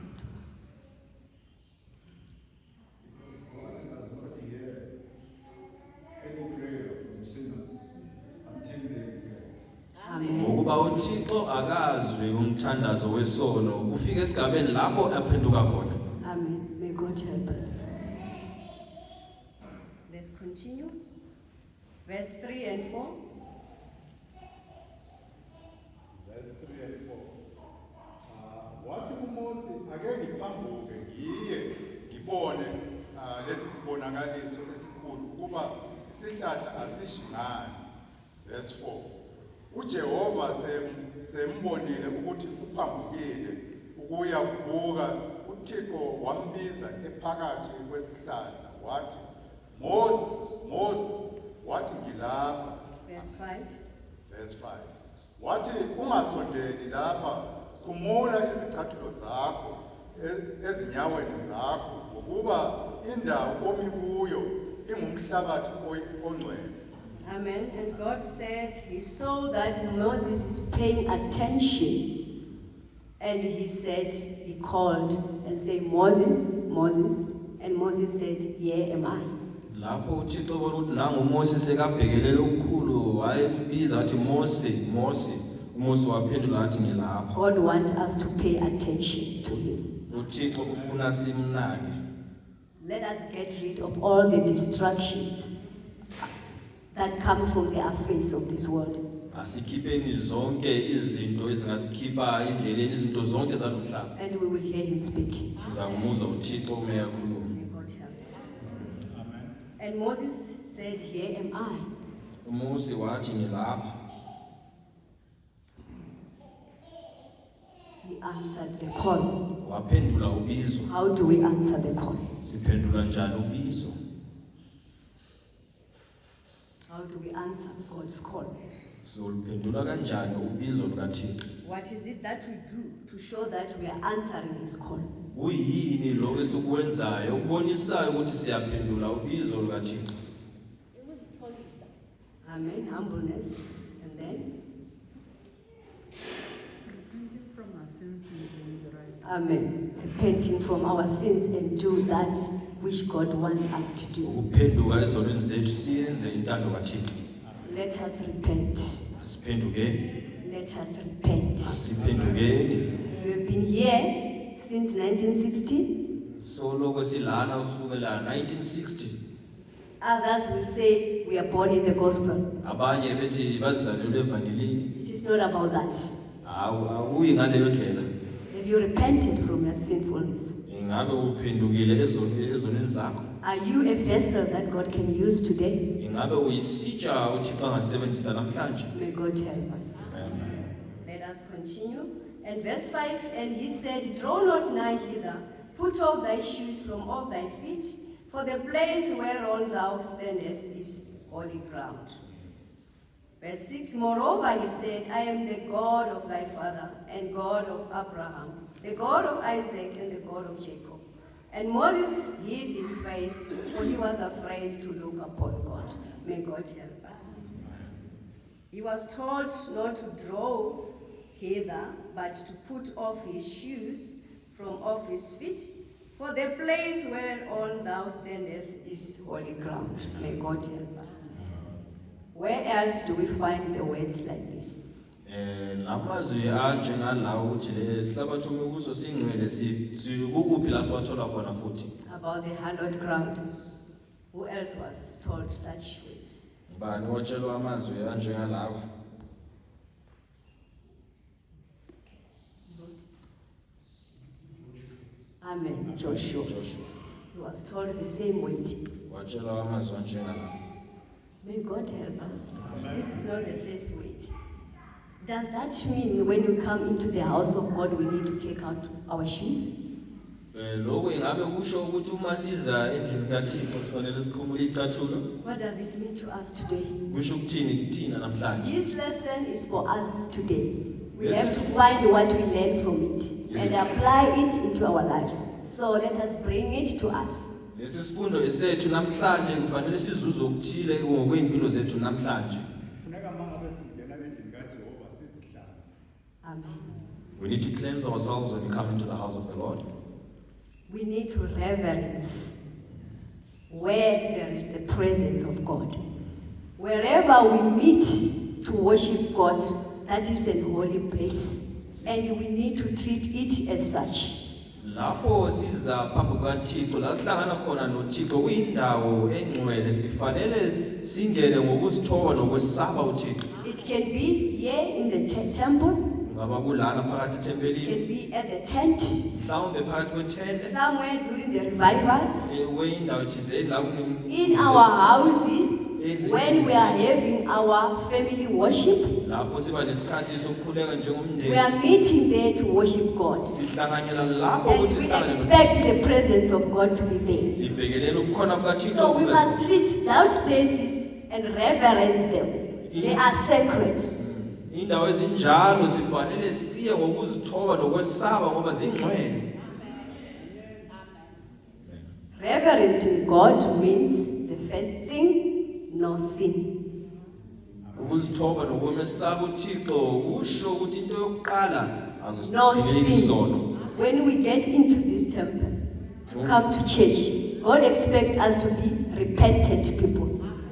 Speaker 8: Amen.
Speaker 1: Ngokuba uThixo akazwe umthandazo wesono kufika esigabeni lapho aphenduka khona.
Speaker 8: Amen. May God help us. Let's continue. Verse 3 and 4.
Speaker 4: Verse 3 and 4. What
Speaker 10: ake ngiphambuke ngiye ngibone lesi sibonakaliso esikhulu kuba isihlahla asishi ngani. Verse 4. uJehova sembonile ukuthi uphambukile ukuya kubuka, uThixo wambiza ephakathi kwesihlahla wathi, Moses, Moses, wathi ngilapha.
Speaker 8: Verse 5.
Speaker 10: Verse 5. Wathi ungasondeli lapha, khumula izicathulo zakho ezinyaweni zakho, ngokuba indawo omi kuyo ingumhlabathi ongcwele.
Speaker 8: Amen. And God said he saw that Moses is paying attention. And he said, he called and said, Moses, Moses. And Moses said, here am I.
Speaker 1: Lapho uThixo bona ukuthi nangu Mose sekabhekelele ukukhulu wayembiza athi Mose, Mose. uMose waphendula athi ngilapha.
Speaker 8: God wants us to pay attention to him.
Speaker 1: uThixo ufuna simnake.
Speaker 8: Let us get rid of all the distractions that comes from the affairs of this world.
Speaker 1: Asikhipheni zonke izinto ezingasikhipha endleleni, izinto zonke zalomhlaba.
Speaker 8: And we will hear him speak.
Speaker 1: Sizamuzwa uThixo uma ekhuluma.
Speaker 8: May God help us.
Speaker 10: Amen.
Speaker 8: And Moses said, here am I.
Speaker 1: uMose wathi ngilapha.
Speaker 8: He answered the call.
Speaker 1: Waphendula ubizo.
Speaker 8: How do we answer the call?
Speaker 1: Siphendula njani ubizo?
Speaker 8: How do we answer God's call?
Speaker 1: Soluphendula kanjani ubizo lukaThixo?
Speaker 8: What is it that we do to show that we are answering his call?
Speaker 1: Kuyini lokho esikwenzayo ukubonisayo ukuthi siyaphendula ubizo lukaThixo?
Speaker 8: Amen. Humbleness. And then?
Speaker 9: Repenting from our sins and doing the right.
Speaker 8: Amen. Repenting from our sins and do that which God wants us to do.
Speaker 1: Ukuphenduka ezonweni zethu siyenze intando kaThixo.
Speaker 8: Let us repent.
Speaker 1: Asiphendukeni.
Speaker 8: Let us repent.
Speaker 1: Asiphendukeni.
Speaker 8: We have been here since 1960.
Speaker 1: Soloko silana kusukela 1960.
Speaker 8: Others will say we are born in the gospel.
Speaker 1: Abanye bethi bazalelwe evangelini.
Speaker 8: It is not about that.
Speaker 1: Awuyi ngaleyo ndlela.
Speaker 8: Have you repented from your sinfulness?
Speaker 1: Ingabe uphendukile ezonweni zakho?
Speaker 8: Are you a vessel that God can use today?
Speaker 1: Ingabe uyisitsha uThixo angasebenzisa namhlanje?
Speaker 8: May God help us.
Speaker 1: Amen.
Speaker 8: Let us continue. And verse 5, and he said, draw not nigh hither, put off thy shoes from off thy feet, for the place whereon thou standest is holy ground. Verse 6, moreover he said, I am the God of thy father, and God of Abraham, the God of Isaac, and the God of Jacob. And Moses hid his face, for he was afraid to look upon God. May God help us. He was told not to draw hither, but to put off his shoes from off his feet, for the place whereon thou standest is holy ground. May God help us. Where else do we find the words like this?
Speaker 1: Lamazwi anjengalawo ukuthi le sihlabathi kuso singcwele sikuphi la siwathola khona futhi?
Speaker 8: About the hallowed ground. Who else was told such words?
Speaker 1: Bani watshelwa amazwi anjengalawo?
Speaker 8: Amen. Joshua. He was told the same word.
Speaker 1: Watshelwa amazwi anjengalawo.
Speaker 8: May God help us. This is not the first word. Does that mean when we come into the house of God, we need to take out our shoes?
Speaker 1: Lokho ingabe kusho ukuthi uma siza endlini kaThixo sifanele sikhumule icathulo?
Speaker 8: What does it mean to us today?
Speaker 1: Kusho ukuthini kithina namhlanje?
Speaker 8: This lesson is for us today. We
Speaker 1: Yes.
Speaker 8: have to find what we learn from it
Speaker 1: Yes.
Speaker 8: and apply it into our lives. So let us bring it to us.
Speaker 1: Lesi sifundo esethu namhlanje kufanele sizuze okuthile ngokwezimpilo zethu namhlanje.
Speaker 10: Funeka mangabe singena endlini kaJehova sizihlanze.
Speaker 8: Amen.
Speaker 1: We need to cleanse ourselves when we come into the house of the Lord.
Speaker 8: We need to reverence where there is the presence of God. Wherever we meet to worship God, that is a holy place. And we need to treat it as such.
Speaker 1: Lapho siza phambi kukaThixo la sihlangana khona noThixo kuyindawo engcwele sifanele singene ngokuzithoba nokwesaba uThixo.
Speaker 8: It can be here in the temple.
Speaker 1: Kungaba kulana phakathi
Speaker 8: It
Speaker 1: ethempelini,
Speaker 8: can be at the tent,
Speaker 1: mhlawumbe phakathi kwethente,
Speaker 8: somewhere during the revivals,
Speaker 1: kwindawo thizeni la
Speaker 8: in our houses, when we are having our family worship.
Speaker 1: lapho siba nesikhathi sokukhuleka
Speaker 8: We
Speaker 1: njengomndeni.
Speaker 8: are meeting there to worship God.
Speaker 1: Sihlanganyela lapho
Speaker 8: And
Speaker 1: ukuthi
Speaker 8: we
Speaker 1: sihlangane
Speaker 8: expect the presence of God to be there.
Speaker 1: sibhekelele ukukhona kukaThixo.
Speaker 8: So we
Speaker 1: kube
Speaker 8: must treat those places and reverence them. They are sacred.
Speaker 1: indawo ezinjalo sifanele siye ngokuzithoba nokwesaba ngoba zingcwele.
Speaker 8: Reverencing God means the first thing, no sin.
Speaker 1: Ukuzithoba nokwesaba uThixo usho ukuthi into yokuqala
Speaker 8: No
Speaker 1: akusidingeleki
Speaker 8: sin.
Speaker 1: isono.
Speaker 8: When we get into this temple, to come to church, God expects us to be repentant people.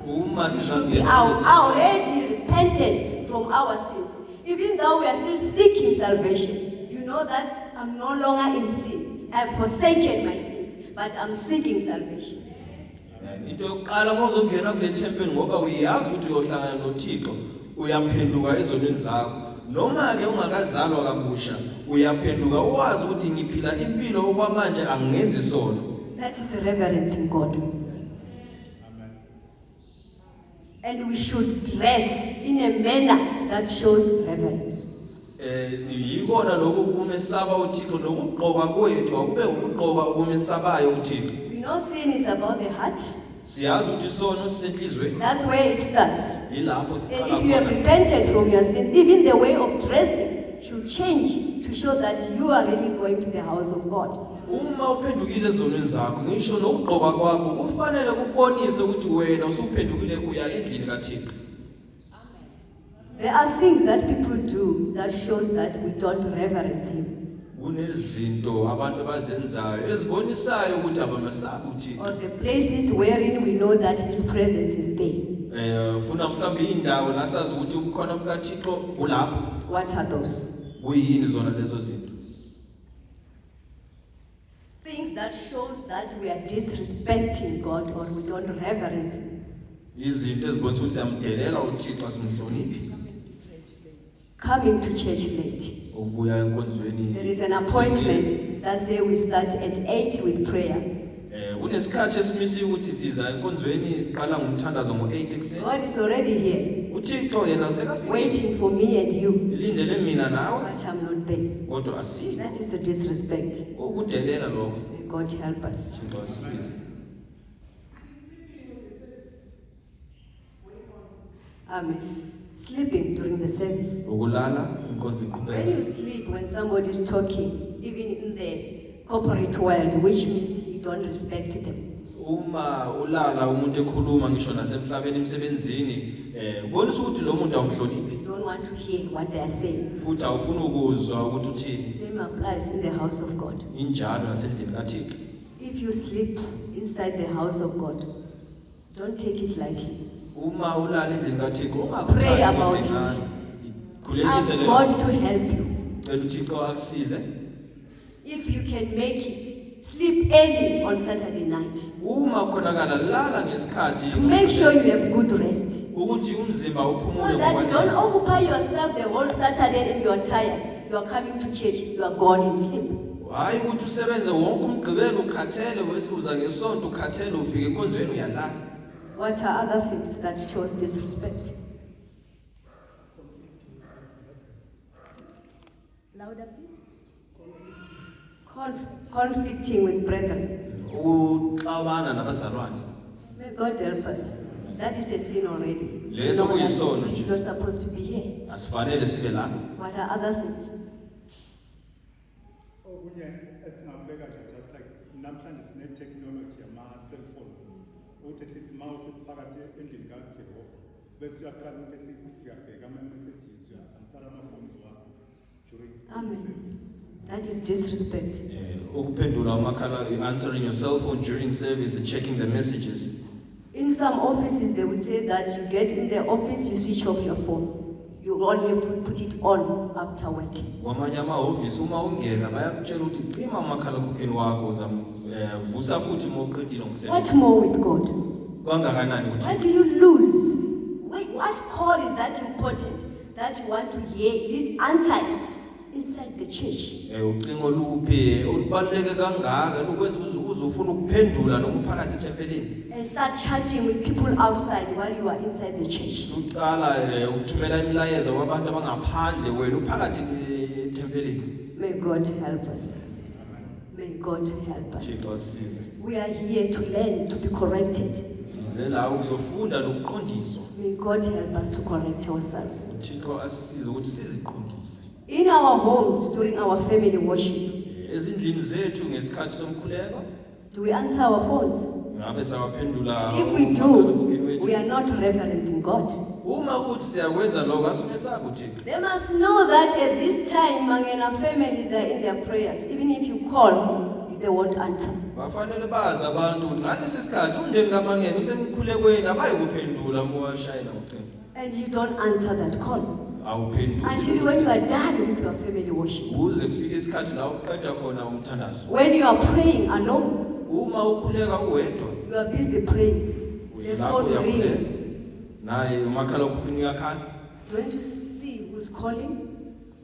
Speaker 1: Uma
Speaker 8: We
Speaker 1: sizangena
Speaker 8: are already repented from our sins. Even though we are still seeking salvation, you know that I'm no longer in sin. I've forsaken my sins, but I'm seeking salvation.
Speaker 1: into yokuqala mawuzongena kule tempeli ngoba uyazi ukuthi uyohlangana noThixo, uyaphenduka ezonweni zakho. Noma ke ungakazalwa kabusha, uyaphenduka uwazi ukuthi ngiphila impilo okwamanje angenzi isono.
Speaker 8: That is reverencing God. And we should dress in a manner that shows reverence.
Speaker 1: Yikona lokho kumesaba uThixo nokugqoka kwethu akube ukugqoka okumesabayo uThixo.
Speaker 8: We know sin is about the heart.
Speaker 1: Siyazi ukuthi isono sisenhlizweni.
Speaker 8: That's where it starts.
Speaker 1: Yilapho
Speaker 8: And
Speaker 1: siqala
Speaker 8: if you have
Speaker 1: khona.
Speaker 8: repented from your sins, even the way of dressing should change to show that you are really going to the house of God.
Speaker 1: Uma uphendukile ezonweni zakho, ngisho nokugqoka kwakho kufanele kubonise ukuthi wena usuphendukile uya endlini kaThixo.
Speaker 8: There are things that people do that shows that we don't reverence Him.
Speaker 1: Kunezinto abantu abazenzayo ezibonisayo ukuthi abamesabi uThixo.
Speaker 8: Or the places wherein we know that His presence is there.
Speaker 1: Funa mhlawumbe indawo la sazi ukuthi ukukhona kukaThixo kulapho.
Speaker 8: What are those?
Speaker 1: Kuyini zona lezo zinto?
Speaker 8: Things that shows that we are disrespecting God or we don't reverence Him.
Speaker 1: Izinto ezibonisa ukuthi siyamdelela uThixo asimhloniphi.
Speaker 8: Coming to church late.
Speaker 1: Ukuya enkonzweni.
Speaker 8: There is an appointment that says we start at 8 with prayer.
Speaker 1: Kunesikhathi esimisiwe ukuthi siza enkonzweni siqala ngomthandazo ngo-8 ekseni.
Speaker 8: God is already here,
Speaker 1: uThixo yena sekafike.
Speaker 8: waiting for me and you,
Speaker 1: Ilindele mina nawe
Speaker 8: but I'm not there.
Speaker 1: kodwa asile.
Speaker 8: That is a disrespect.
Speaker 1: Ukudelela lokho.
Speaker 8: May God help us.
Speaker 1: Uthixo asisize.
Speaker 8: Amen. Sleeping during the service.
Speaker 1: Ukulala inkonzo
Speaker 8: When
Speaker 1: iqhubeka.
Speaker 8: you sleep, when somebody is talking, even in the corporate world, which means you don't respect them.
Speaker 1: Uma ulala umuntu ekhuluma ngisho nasemhlabeni emsebenzini, bonisa ukuthi lo muntu awumhloniphi.
Speaker 8: You don't want to hear what they are saying.
Speaker 1: Futhi awufuni ukuzwa ukuthi uthini.
Speaker 8: Same applies in the house of God.
Speaker 1: Injalo nasendlini kaThixo.
Speaker 8: If you sleep inside the house of God, don't take it lightly.
Speaker 1: Uma ulala endlini kaThixo
Speaker 8: Pray about it.
Speaker 1: Khulekise
Speaker 8: Ask
Speaker 1: le.
Speaker 8: God to help you.
Speaker 1: Cela uThixo akusize.
Speaker 8: If you can make it, sleep early on Saturday night.
Speaker 1: Uma khonakala lala ngesikhathi
Speaker 8: To make sure you have good rest.
Speaker 1: ukuthi umzimba
Speaker 8: So
Speaker 1: uphumule
Speaker 8: that you don't
Speaker 1: ngokwanele.
Speaker 8: occupy yourself the whole Saturday and you are tired. You are coming to church, you are gone in sleep.
Speaker 1: Hayi ukuthi usebenze wonke umgqibelo ukhathele bese uza ngesonto ukhathele ufike enkonzweni uyalala.
Speaker 8: What are other things that shows disrespect? Louder, please. Conflicting with brethren.
Speaker 1: Ukuxabana nabazalwane.
Speaker 8: May God help us. That is a sin already.
Speaker 1: Leso
Speaker 8: No,
Speaker 1: kuyisono
Speaker 8: it is
Speaker 1: nje.
Speaker 8: not supposed to be here.
Speaker 1: Asifanele sibe lana.
Speaker 8: What are other things?
Speaker 10: Okunye esingabeka nje just like namhlanje sine-technology yama-cellphones ukuthi at least ma usephakathi endlini kaJehova bese uyaqala ukuthi at least uyabheka ama-messages uya-answera ama-phones wakho during
Speaker 8: Amen.
Speaker 10: service.
Speaker 8: That is disrespect.
Speaker 1: Ukuphendula amakhala, answering your cell phone during service and checking the messages.
Speaker 8: In some offices, they would say that you get in the office, you switch off your phone. You only put it on after work.
Speaker 1: Kwamanye amahhovisi uma ungena bayakutshela ukuthi cima amakhala khukhwini wakho vusa futhi uma uqedile
Speaker 8: What
Speaker 1: ngokusebenza.
Speaker 8: more with God?
Speaker 1: Kangakanani
Speaker 8: Why
Speaker 1: ukuthi
Speaker 8: do you lose? What call is that important that you want to hear, please answer it inside the church.
Speaker 1: Ucingo luphi olubaluleke kangaka lokwenza uzofuna ukuphendula noma uphakathi ethempelini.
Speaker 8: And start chatting with people outside while you are inside the church.
Speaker 1: Uqala ukuthumela imilayezo kwabantu abangaphandle wena uphakathi ethempelini.
Speaker 8: May God help us. May God help us.
Speaker 1: Thixo asize.
Speaker 8: We are here to learn, to be corrected.
Speaker 1: Size la ukuzofunda nokuqondiswa.
Speaker 8: May God help us to correct ourselves.
Speaker 1: Thixo asize ukuthi siziqondise.
Speaker 8: In our homes, during our family worship,
Speaker 1: Ezindlini zethu ngesikhathi somkhuleko
Speaker 8: do we answer our phones?
Speaker 1: ngabe sawaphendula.
Speaker 8: If we do, we are not reverencing God.
Speaker 1: Uma kuthi siyakwenza lokho asumesabi uThixo.
Speaker 8: They must know that at this time, Mangena families are in their prayers. Even if you call, they won't answer.
Speaker 1: Bafanele bazi abantu ukuthi ngalesi sikhathi umndeni kaMangena usemkhulekweni abayikuphendula uma washayela ucingo.
Speaker 8: And you don't answer that call
Speaker 1: Awuphenduli.
Speaker 8: until when you are done with your family worship.
Speaker 1: Kuze kufike isikhathi la uqeda khona umthandazo.
Speaker 8: When you are praying alone,
Speaker 1: Uma ukhuleka uwedwa
Speaker 8: you are busy praying. The
Speaker 1: lapho
Speaker 8: phone
Speaker 1: uyakhuleka.
Speaker 8: ring.
Speaker 1: Naye umakhalekhukhwini uyakhala.
Speaker 8: Don't you see who's calling?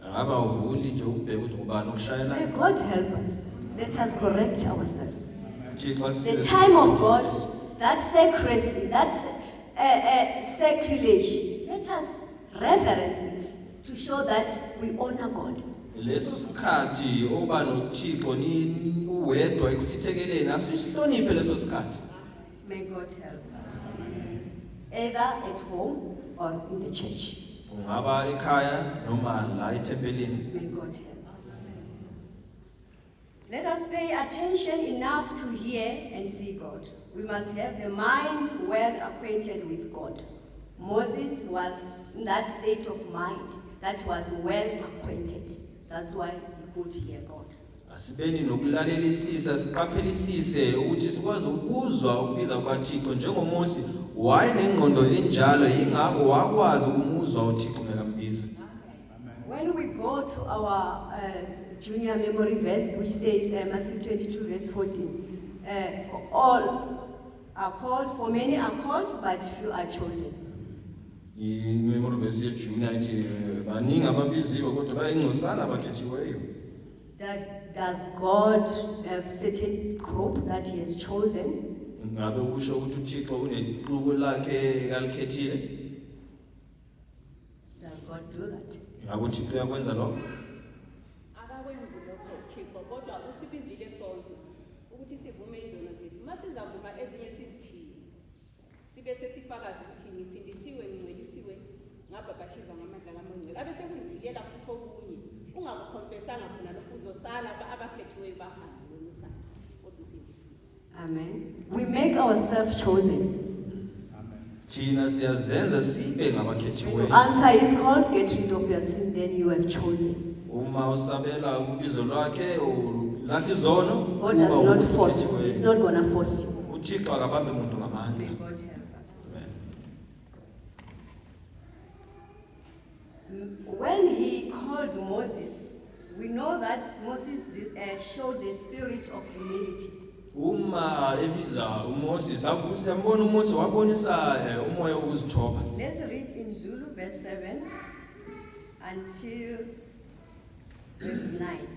Speaker 1: Ngaba uvuli nje ubheke ukuthi ngubani
Speaker 8: May
Speaker 1: okushayela.
Speaker 8: God help us. Let us correct ourselves.
Speaker 1: Thixo
Speaker 8: The
Speaker 1: asize.
Speaker 8: time of God, that secrecy, that sacrilege, let us reverence it to show that we honor God.
Speaker 1: Leso sikhathi oba noThixo ni uwedwa ekusitheleni asihloniphe leso sikhathi.
Speaker 8: May God help us. Either at home or in the church.
Speaker 1: Ungaba ekhaya noma la ethempelini.
Speaker 8: May God help us. Let us pay attention enough to hear and see God. We must have the mind well acquainted with God. Moses was in that state of mind that was well acquainted. That's why he could hear God.
Speaker 1: Asibeni nokulalelisisa siqaphelisise ukuthi sikwazi ukuzwa ukubiza kwaThixo njengoMose wayenengqondo enjalo ingakho wakwazi ukumuzwa uThixo mekambiza.
Speaker 8: When we go to our junior memory verse, which says Matthew 22 verse 14, for all are called, for many are called, but few are chosen.
Speaker 1: Imemory verse yejunior ithi baningi ababiziwe kodwa bayingcosana abakhethiweyo.
Speaker 8: That does God have certain group that he has chosen?
Speaker 1: Ngabe kusho ukuthi uThixo unexuku lakhe ekalikhethile?
Speaker 8: Does God do that?
Speaker 1: Ngabe uThixo uyakwenza lokho?
Speaker 11: Akakwenzi lokho Thixo kodwa usibizile sonke ukuthi sivume izono zethu. Masizavuma ezinye sizitshiye. Sibe sesifakaza ukuthi ngisindisiwe ngcwelisiwe ngabhabhathizwa ngamandla kaMangcwele. Abe sekuyivikela futhi okunye. Ungakukhonfesanga khona lokho uzosala abakhethiweyo bahambe wena usala kodwa usindisiwe.
Speaker 8: Amen. We make ourselves chosen.
Speaker 1: Thina siyazenza sibe
Speaker 8: When you
Speaker 1: ngabakhethiweyo.
Speaker 8: answer his call, get rid of your sin, then you have chosen.
Speaker 1: Uma usabela ubizo lwakhe ulahla izono,
Speaker 8: God does
Speaker 1: uba
Speaker 8: not force.
Speaker 1: ungumkhethiweyo.
Speaker 8: He's not going to force you.
Speaker 1: uThixo akabambe umuntu ngamandla.
Speaker 8: May God help us. When he called Moses, we know that Moses showed the spirit of humility.
Speaker 1: Uma ebiza uMoses siyambona uMoses wabonisa umoya wokuzithoba.
Speaker 8: Let's read in Zulu verse 7 until verse 9.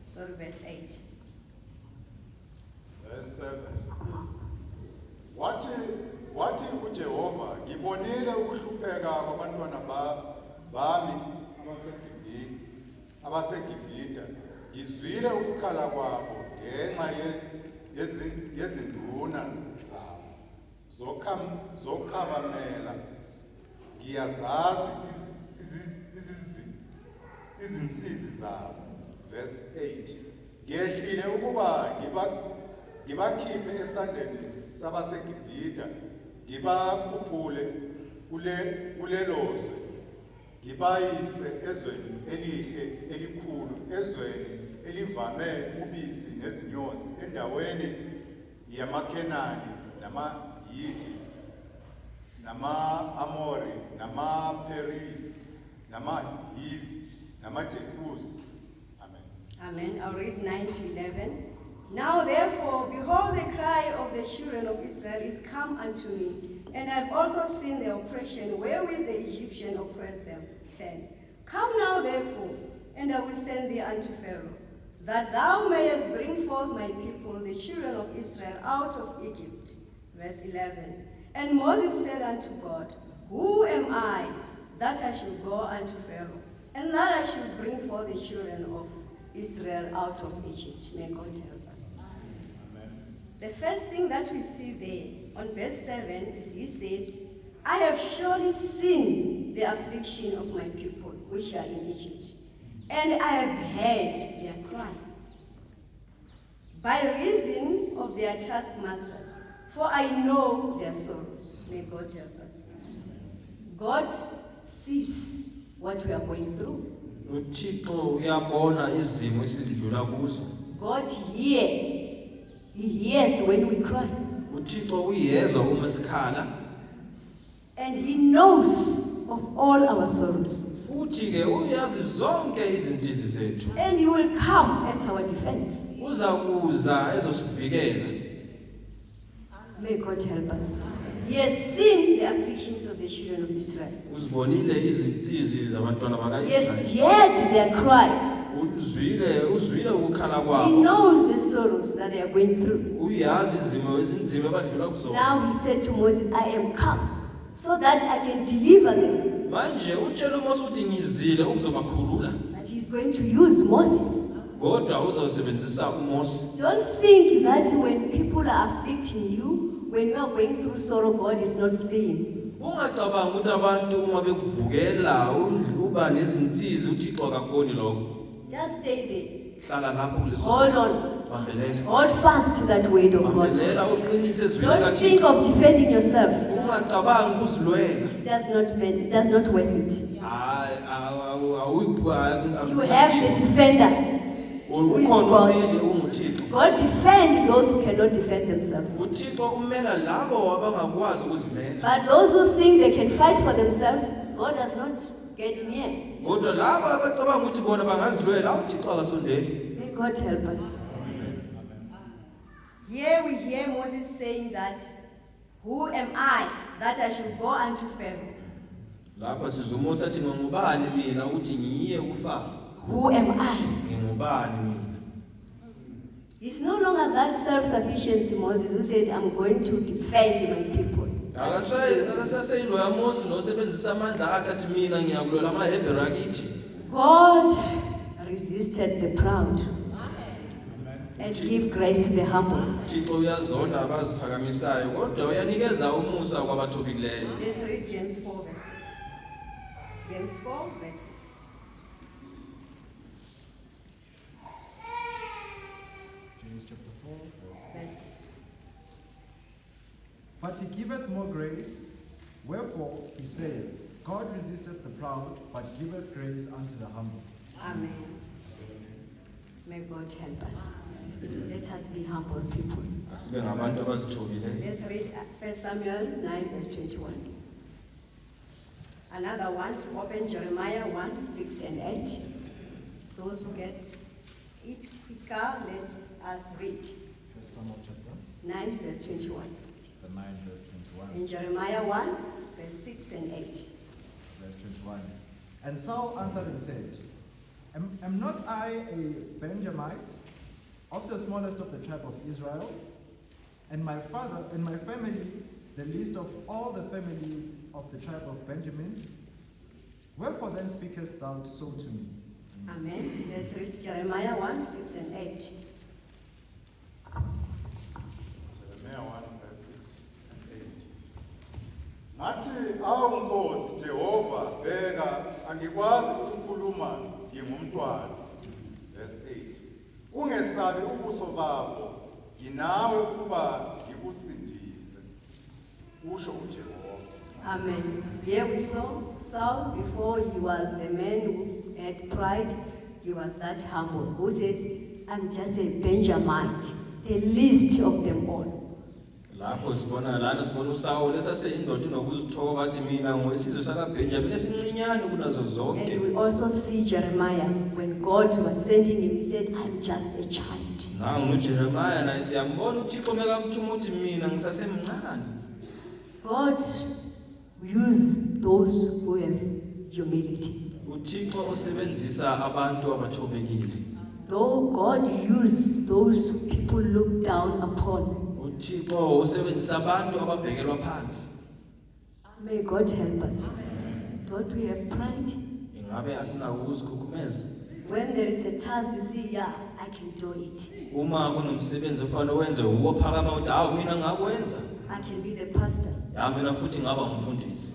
Speaker 8: Sorry, verse 8.
Speaker 10: Verse 7. Wathi uJehova, ngibonile ukuhlupheka kwabantwana bami abaseGibhita. Ngizwile ukukhala kwabo ngenxa yezinduna zabo zokhabamela. Ngiyazazi izinsizi zabo. Verse 8. Ngehlile ukuba ngibakhiphe esandleni sabaseGibhita, ngibakhuphule kulelozwe, ngibayise ezweni elihle elikhulu, ezweni elivame ubisi nezinyosi, endaweni yamaKhenani namaHithi nama-Amori namaPerizi namaHivi namaJebusi. Amen.
Speaker 8: Amen. I'll read 9 to 11. Now therefore, behold, the cry of the children of Israel is come unto me, and I've also seen the oppression wherewith the Egyptian oppressed them. 10. Come now, therefore, and I will send thee unto Pharaoh, that thou mayest bring forth my people, the children of Israel, out of Egypt. Verse 11. And Moses said unto God, Who am I that I should go unto Pharaoh, and that I should bring forth the children of Israel out of Egypt? May God help us.
Speaker 10: Amen.
Speaker 8: The first thing that we see there on verse 7 is he says, I have surely seen the affliction of my people which are in Egypt, and I have heard their cry by reason of their taskmasters, for I know their sorrows. May God help us. God sees what we are going through.
Speaker 1: uThixo uyabona izimo esidlula kuzo.
Speaker 8: God He hears when we cry.
Speaker 1: uThixo uyezwa uma sikhala,
Speaker 8: And He knows of all our sorrows.
Speaker 1: futhi ke uyazi zonke izinsizi zethu.
Speaker 8: And He will come at our defense.
Speaker 1: Uza kuza ezosivikela.
Speaker 8: May God help us. He has seen the afflictions of the children of Israel.
Speaker 1: Uzibonile izinsizi zabantwana
Speaker 8: He has
Speaker 1: bakaIsrael.
Speaker 8: heard their cry.
Speaker 1: Uzwile ukukhala
Speaker 8: He
Speaker 1: kwabo.
Speaker 8: knows the sorrows that they are going through.
Speaker 1: Uyazi izimo ezinzima abadlula kuzona.
Speaker 8: Now He said to Moses, I am come so that I can deliver them.
Speaker 1: Manje utshela uMose ukuthi ngizile ukuzobakhulula.
Speaker 8: But He's going to use Moses.
Speaker 1: Kodwa uzosebenzisa uMose.
Speaker 8: Don't think that when people are afflicting you, when you are going through sorrow, God is not seeing.
Speaker 1: Ungacabanga ukuthi abantu uma bekuvukela uba nezinsizi uThixo akakuboni lokho.
Speaker 8: Just stay there.
Speaker 1: Hlala lapho kuleso.
Speaker 8: Hold on.
Speaker 1: Bambelela.
Speaker 8: Hold fast to that word of God.
Speaker 1: Bambelela uqinise ezwini
Speaker 8: Don't think
Speaker 1: likaThixo.
Speaker 8: of defending yourself.
Speaker 1: Ungacabanga ukuzilwela.
Speaker 8: It does not matter. It does not worth it. You have the defender. Who is God?
Speaker 1: uNguThixo.
Speaker 8: God defend those who cannot defend themselves.
Speaker 1: uThixo umela labo abangakwazi ukuzimela.
Speaker 8: But those who think they can fight for themselves, God does not get near.
Speaker 1: Kodwa labo abacabanga ukuthi bona bangazilwela uThixo akasondeli.
Speaker 8: May God help us. Here we hear Moses saying that, Who am I that I should go unto Pharaoh?
Speaker 1: Lapha sizwa uMose athi ngingubani mina ukuthi ngiye kuFaro.
Speaker 8: Who am I?
Speaker 1: Ngingubani mina?
Speaker 8: It's no longer that self-sufficiency Moses who said, I'm going to defend my people.
Speaker 1: Akasaseyilo yaMose nosebenzisa amandla akhe athi mina ngiyakulwela amaHebheru akithi.
Speaker 8: God resisted the proud and give grace to the humble.
Speaker 1: uThixo uyazonda abaziphakamisayo kodwa uyanikeza umusa kwabathobikileyo.
Speaker 8: Let's read James 4 verse 6. James 4 verse 6.
Speaker 12: James chapter 4,
Speaker 8: Verse 6.
Speaker 12: But he giveth more grace. Wherefore he saith, God resisteth the proud, but giveth grace unto the humble.
Speaker 8: Amen. May God help us. Let us be humble people.
Speaker 1: Asibe ngabantu abazithobileyo.
Speaker 8: Let's read 1 Samuel 9 verse 21. Another one to open Jeremiah 1, 6 and 8. Those who get it quicker, let us read.
Speaker 12: 1 Samuel chapter
Speaker 8: 9 verse 21.
Speaker 12: the 9 verse 21.
Speaker 8: In Jeremiah 1 verse 6 and 8.
Speaker 12: Verse 21. And Saul answered and said, Am not I a Benjamite, of the smallest of the tribe of Israel? And my father and my family, the least of all the families of the tribe of Benjamin? Wherefore then speakest thou so to me?
Speaker 8: Amen. Let's read Jeremiah 1, 6 and 8.
Speaker 10: Jeremiah 1 verse 6 and 8. Ngathi awu Nkosi Jehova bheka angikwazi ukukhuluma ngingumntwana. Verse 8. Ungesabi ubuso babo nginawe ukuba ngikusindise. Usho uJehova.
Speaker 8: Amen. Here we saw Saul before he was the man who had pride. He was that humble who said, I'm just a Benjamite, the least of them all.
Speaker 1: Lapho sibona uSawule esaseyindoda inokuzithoba athi mina ngowesizwe sakaBenjamini esincinyane kunazo zonke.
Speaker 8: And we also see Jeremiah, when God was sending him, he said, I'm just a child.
Speaker 1: Nangu uJeremiah naye siyambona uThixo mekamthuma uthi mina ngisasemncane.
Speaker 8: God uses those who have humility.
Speaker 1: uThixo usebenzisa abantu abathobekile.
Speaker 8: Though God used those people looked down upon,
Speaker 1: uThixo usebenzisa abantu ababhekelwa phansi.
Speaker 8: may God help us. Don't we have pride?
Speaker 1: Ingabe asinako ukuzikhukhumeza?
Speaker 8: When there is a task, you see, yeah, I can do it.
Speaker 1: Uma kunomsebenzi ofanele wenze uwophakama uthi hawu mina ngakwenza.
Speaker 8: I can be the pastor.
Speaker 1: Ya mina futhi ngaba umfundisi.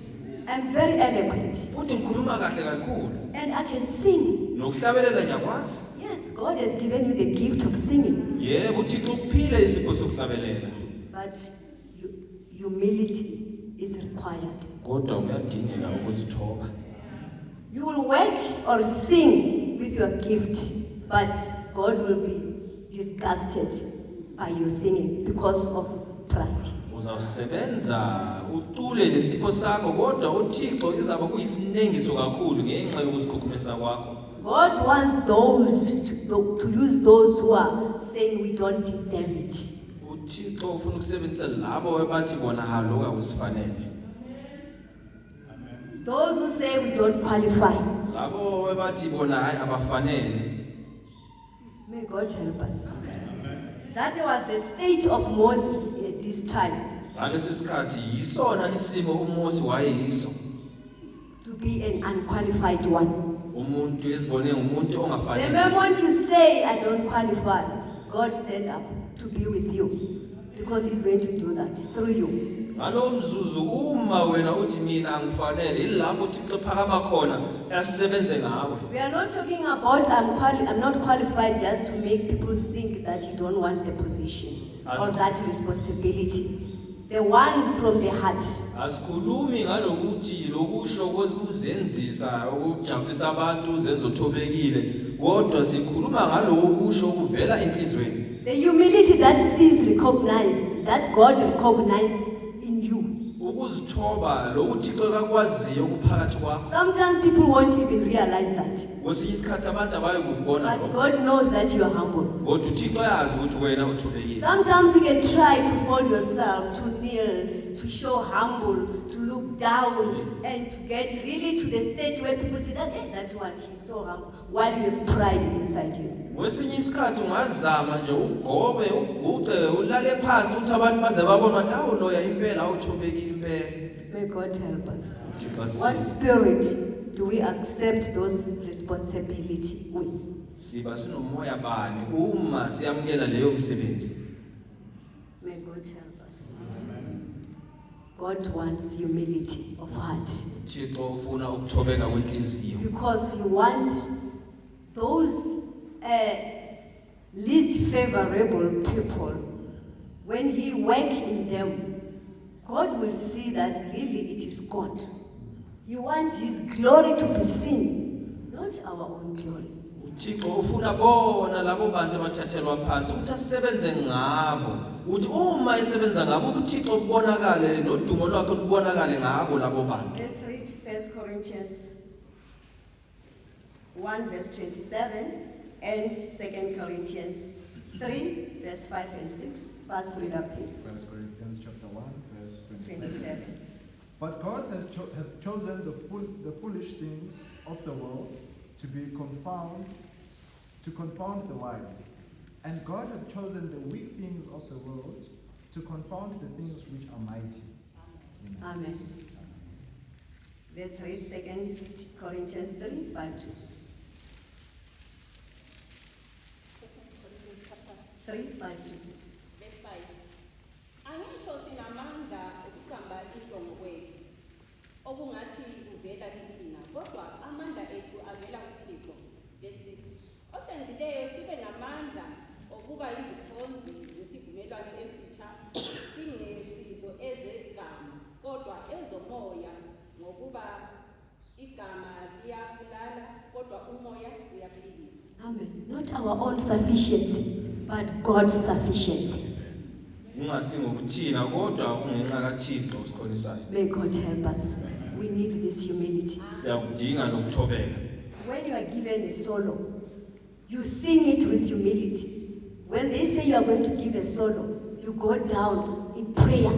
Speaker 8: I'm very eloquent.
Speaker 1: Futhi ngikhuluma kahle kakhulu.
Speaker 8: And I can sing.
Speaker 1: Nokuhlabelela ngiyakwazi.
Speaker 8: Yes, God has given you the gift of singing.
Speaker 1: Yebo uThixo ukuphile isipho sokuhlabelela.
Speaker 8: But humility is required.
Speaker 1: Kodwa kuyadingeka ukuzithoba.
Speaker 8: You will work or sing with your gift, but God will be disgusted by your singing because of pride.
Speaker 1: Uzawusebenza ucule lesipho sakho kodwa uThixo izaba kuyisinengiso kakhulu ngenxa yokuzikhukhumeza kwakho.
Speaker 8: God wants those to use those who are saying we don't deserve it.
Speaker 1: uThixo ufuna ukusebenzisa labo abathi bona lokho akusifanele.
Speaker 8: Those who say we don't qualify.
Speaker 1: Labo abathi bona hayi abafanele.
Speaker 8: May God help us. That was the state of Moses at this time.
Speaker 1: Ngalesi sikhathi yisona isimo uMose wayeyiso.
Speaker 8: To be an unqualified one.
Speaker 1: Umuntu ezibone umuntu ongafanele.
Speaker 8: The moment you say I don't qualify, God stand up to be with you because He's going to do that through you.
Speaker 1: Ngalo mzuzu uma wena uthi mina angifanele ilapho uThixo phakama khona yasebenze ngawe.
Speaker 8: We are not talking about I'm not qualified just to make people think that you don't want the position or that responsibility. The one from the heart.
Speaker 1: Asikhulumi ngalokuthi lokusho kozenzisa ukujabulisa abantu uzenzo thobekile kodwa sikhuluma ngalokusho ukuvela enhlizweni.
Speaker 8: The humility that sees recognized, that God recognized in you.
Speaker 1: Ukuzithoba lokuThixo kakwaziyo ukuphakathi kwakho.
Speaker 8: Sometimes people won't even realize that.
Speaker 1: Kwesinye isikhathi abantu abayikubona.
Speaker 8: But God knows that you are humble.
Speaker 1: Kodwa uThixo yazi ukuthi wena uthobekile.
Speaker 8: Sometimes you can try to fold yourself, to kneel, to show humble, to look down, and to get really to the state where people say that, hey, that one, she's so humble, while you have pride inside you.
Speaker 1: Kwesinye isikhathi ungazama nje ugobe uguqe ulale phansi ukuthi abantu baze babone ukuthi awu loya impela awuthobekile impela.
Speaker 8: May God help us. What spirit do we accept those responsibility with?
Speaker 1: Siba sinomoya bani uma siyamkela leyo msebenzi.
Speaker 8: May God help us. God wants humility of heart.
Speaker 1: Thixo ufuna ukuthobeka kwenhliziyo.
Speaker 8: Because He wants those least favorable people, when He work in them, God will see that really it is God. He wants His glory to be seen, not our own glory.
Speaker 1: uThixo ufuna bona labo bantu abathathelwa phansi ukuthi asebenze ngabo. Uthi uma esebenza ngabo uThixo ubonakale nodumo lwakhe lubonakale ngabo labo bantu.
Speaker 8: Let's read 1 Corinthians 1 verse 27 and 2 Corinthians 3 verse 5 and 6. First read up please.
Speaker 12: 1 Corinthians chapter 1 verse
Speaker 8: 27.
Speaker 12: But God hath chosen the foolish things of the world to confound the wise. And God hath chosen the weak things of the world to confound the things which are mighty.
Speaker 8: Amen. Let's read 2 Corinthians 3, 5 to 6. 3, 5 to 6.
Speaker 11: Verse 5. Angisho sinamandla ukuqamba into ngokwethu okungathi uvela kithina kodwa amandla ethu avela kuThixo. Verse 6. Osenzileyo sibe namandla okuba izikhonzi zesivumelwano esitsha singesizo ezegama kodwa ezomoya ngokuba igama liyabulala kodwa umoya uyaphilisa.
Speaker 8: Amen. Not our own sufficiency, but God's sufficiency.
Speaker 1: Ungasingokuthina kodwa kungenxa kaThixo usikholisayo.
Speaker 8: May God help us. We need this humility.
Speaker 1: Siyakudinga nokuthobeka.
Speaker 8: When you are given a solo, you sing it with humility. When they say you are going to give a solo, you go down in prayer,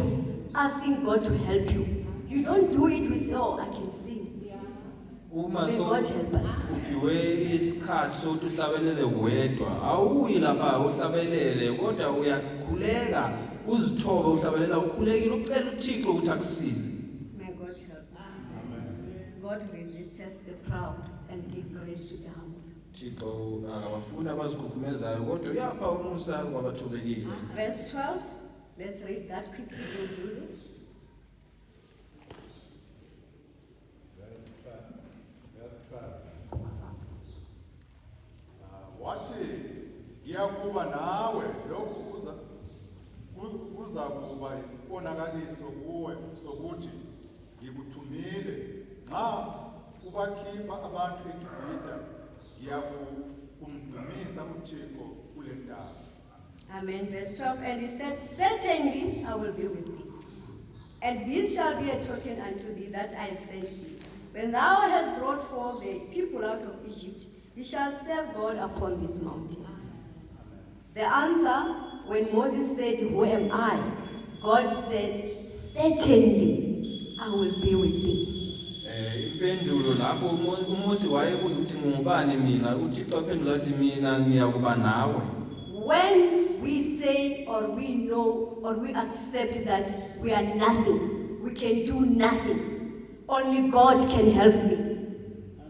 Speaker 8: asking God to help you. You don't do it with, oh, I can sing.
Speaker 1: uma
Speaker 8: May God help us.
Speaker 1: uphiwe isikhathi sokuthi uhlabelele wedwa awuyi lapha uhlabelele kodwa uyakhuleka uzithobe uhlabelela ukhulekile ucela uThixo ukuthi akusize.
Speaker 8: May God help us. God resisteth the proud and give grace to the humble.
Speaker 1: Thixo akabafuni abazikhukhumeza kodwa uyapha umusa kwabathobekile.
Speaker 8: Verse 12, let's read that quickly in Zulu.
Speaker 13: Wathi ngiyakuba nawe lokhu kuza kuba isibonakaliso kuwe sokuthi ngikuthumile nxa ubakhipha abantu eGibhithe ngiyakumdumisa uThixo kule ndawo.
Speaker 8: Amen. Verse 12, and he said, certainly I will be with thee. And this shall be a token unto thee that I have sent thee. When thou hast brought forth the people out of Egypt, ye shall serve God upon this mountain. The answer, when Moses said, who am I? God said, certainly I will be with thee.
Speaker 1: Impendulo lapho uMose wayebuza ukuthi ngubani mina uThixo waphendula athi mina ngiyakuba nawe.
Speaker 8: When we say or we know or we accept that we are nothing, we can do nothing, only God can help me,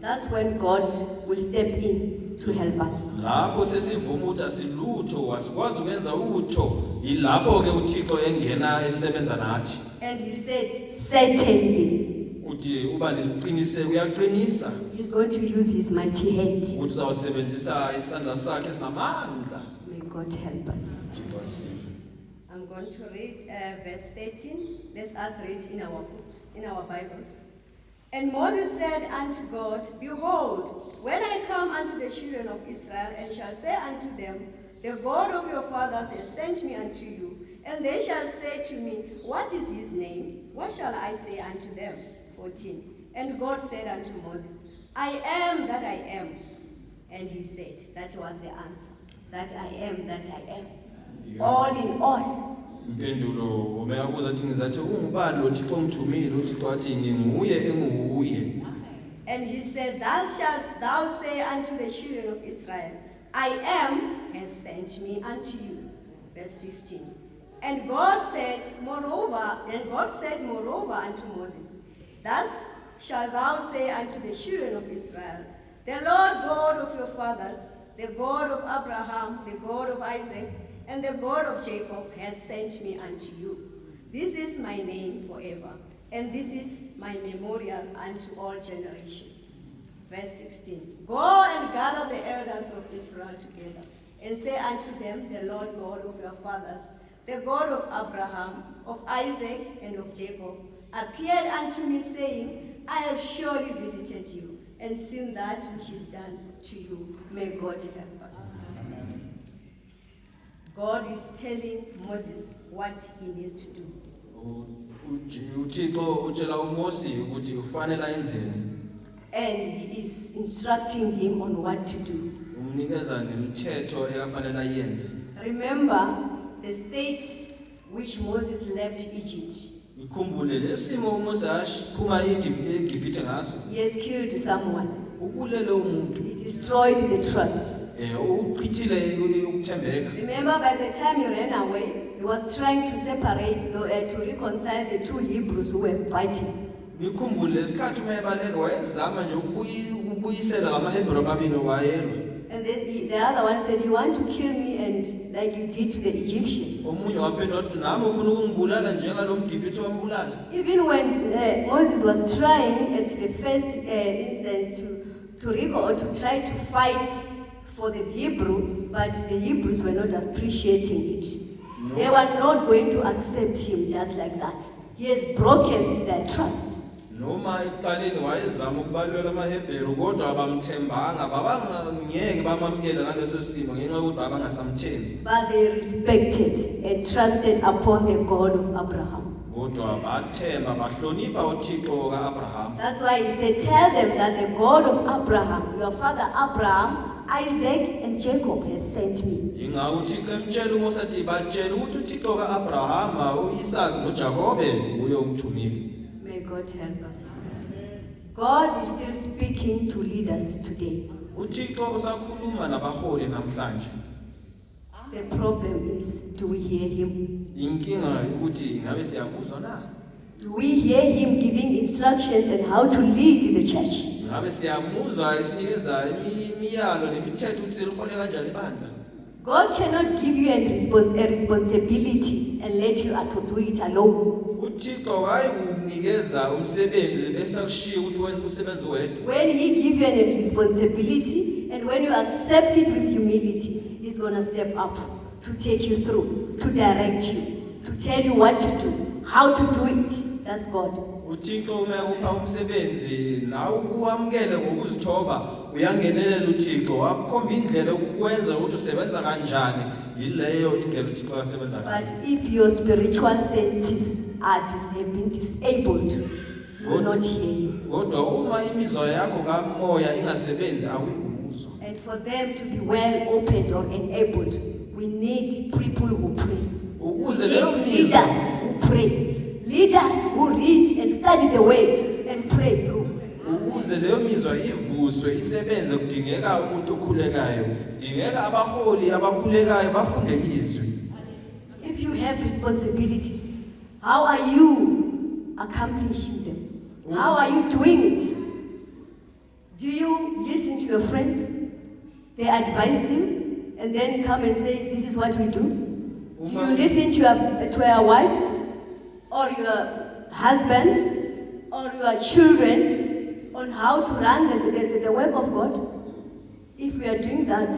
Speaker 8: that's when God will step in to help us.
Speaker 1: Lapho sesivuma ukuthi asilutho asikwazi ukwenza utho yilapho ke uThixo engena esebenza nathi.
Speaker 8: And he said, certainly.
Speaker 1: Uthi uba lesiqiniseko uyaqinisa.
Speaker 8: He's going to use his mighty hand.
Speaker 1: Uthi uzawusebenzisa isandla sakhe esinamandla.
Speaker 8: May God help us.
Speaker 1: Thixo asize.
Speaker 8: I'm going to read verse 13. Let's us read in our books, in our Bibles. And Moses said unto God, behold, when I come unto the children of Israel, and shall say unto them, the God of your fathers has sent me unto you, and they shall say to me, what is his name? What shall I say unto them? 14. And God said unto Moses, I am that I am. And he said, that was the answer, that I am that I am.
Speaker 1: Yeah.
Speaker 8: All in all.
Speaker 1: Impendulo umeyabuza athi ngizathi ungubani lo Thixo ngithumile uThixo athi nginguye enguye.
Speaker 8: And he said, thus shalt thou say unto the children of Israel, I am has sent me unto you. Verse 15. And God said moreover unto Moses, thus shalt thou say unto the children of Israel, the Lord God of your fathers, the God of Abraham, the God of Isaac, and the God of Jacob has sent me unto you. This is my name forever, and this is my memorial unto all generations. Verse 16. Go and gather the elders of Israel together, and say unto them, the Lord God of your fathers, the God of Abraham, of Isaac, and of Jacob, appeared unto me, saying, I have surely visited you, and seen that which is done to you. May God help us. Amen. God is telling Moses what he needs to do.
Speaker 1: uThixo utshela uMose ukuthi ufanele ayenzeni.
Speaker 8: And he is instructing him on what to do.
Speaker 1: Umnikeza nemithetho ekafanele ayenze.
Speaker 8: Remember the state which Moses left Egypt.
Speaker 1: Ikhumbule lesimo uMose aphuma eGibhithe ngaso.
Speaker 8: He has killed someone.
Speaker 1: Ubulele umuntu.
Speaker 8: He destroyed the trust.
Speaker 1: Uchithile ukuthembeka.
Speaker 8: Remember, by the time he ran away, he was trying to separate, to reconcile the two Hebrews who were fighting.
Speaker 1: Nikhumbule lesikhathi umebaleka wayezama nje ukubuyisela lamaHebheru amabili wayelwe.
Speaker 8: And the other one said, you want to kill me and like you did to the Egyptian.
Speaker 1: Omunye waphendula wathi nami ufuna ukungibulala njengalo mGibhithe wambulala.
Speaker 8: Even when Moses was trying at the first instance to recall or to try to fight for the Hebrew, but the Hebrews were not appreciating it. No. They were not going to accept him just like that. He has broken their trust.
Speaker 1: Noma iqaleni wayezama ukubalwela amaHebheru kodwa abamthembanga babangeke bamamkele ngaleso simo ngenxa yokuthi abangasamthembi.
Speaker 8: But they respected and trusted upon the God of Abraham.
Speaker 1: Kodwa bathemba bahlonipha uThixo kaAbraham.
Speaker 8: That's why he said, tell them that the God of Abraham, your father Abraham, Isaac and Jacob has sent me.
Speaker 1: Inga uThixo emtshela uMose athi batshela ukuthi uThixo kaAbraham, uIsaac noJakobe uye umthumile.
Speaker 8: May God help us. God is still speaking to leaders today.
Speaker 1: uThixo usakhuluma nabaholi namhlanje.
Speaker 8: The problem is, do we hear him?
Speaker 1: Inkinga ukuthi ngabe siyakuzwa na?
Speaker 8: Do we hear him giving instructions on how to lead in the church?
Speaker 1: Ngabe siyamuzwa esinikeza imiyalo nemithetho ukuthi likhole kanjani ibandla?
Speaker 8: God cannot give you a responsibility and let you to do it alone.
Speaker 1: uThixo ayikunikeza umsebenzi bese akushiya ukuthi wenze umsebenzi wedwa.
Speaker 8: When he gives you a responsibility and when you accept it with humility, he's going to step up to take you through, to direct you, to tell you what to do, how to do it. That's God.
Speaker 1: uThixo uma ekupha umsebenzi nawe uwamkele ngokuzithoba uyangenelela uThixo akukhomba indlela ukwenza ukuthi usebenza kanjani yileyo indlela uThixo asebenza ngayo.
Speaker 8: But if your spiritual senses are disabled, you will not hear him.
Speaker 1: Kodwa uma imizwa yakho kamoya ingasebenzi awuyikuzwa.
Speaker 8: And for them to be well opened or enabled, we need people who pray.
Speaker 1: Ukuze
Speaker 8: We
Speaker 1: leyo
Speaker 8: need
Speaker 1: mizwa
Speaker 8: leaders who pray. Leaders who read and study the word and pray through.
Speaker 1: ukuze leyo mizwa ivuswe isebenze kudingeka umuntu okhulekayo, kudingeka abaholi abakhulekayo bafunde izwi.
Speaker 8: If you have responsibilities, how are you accomplishing them? How are you doing it? Do you listen to your friends? They advise you and then come and say, this is what we do? Do you listen to your wives or your husbands or your children on how to run the work of God? If we are doing that,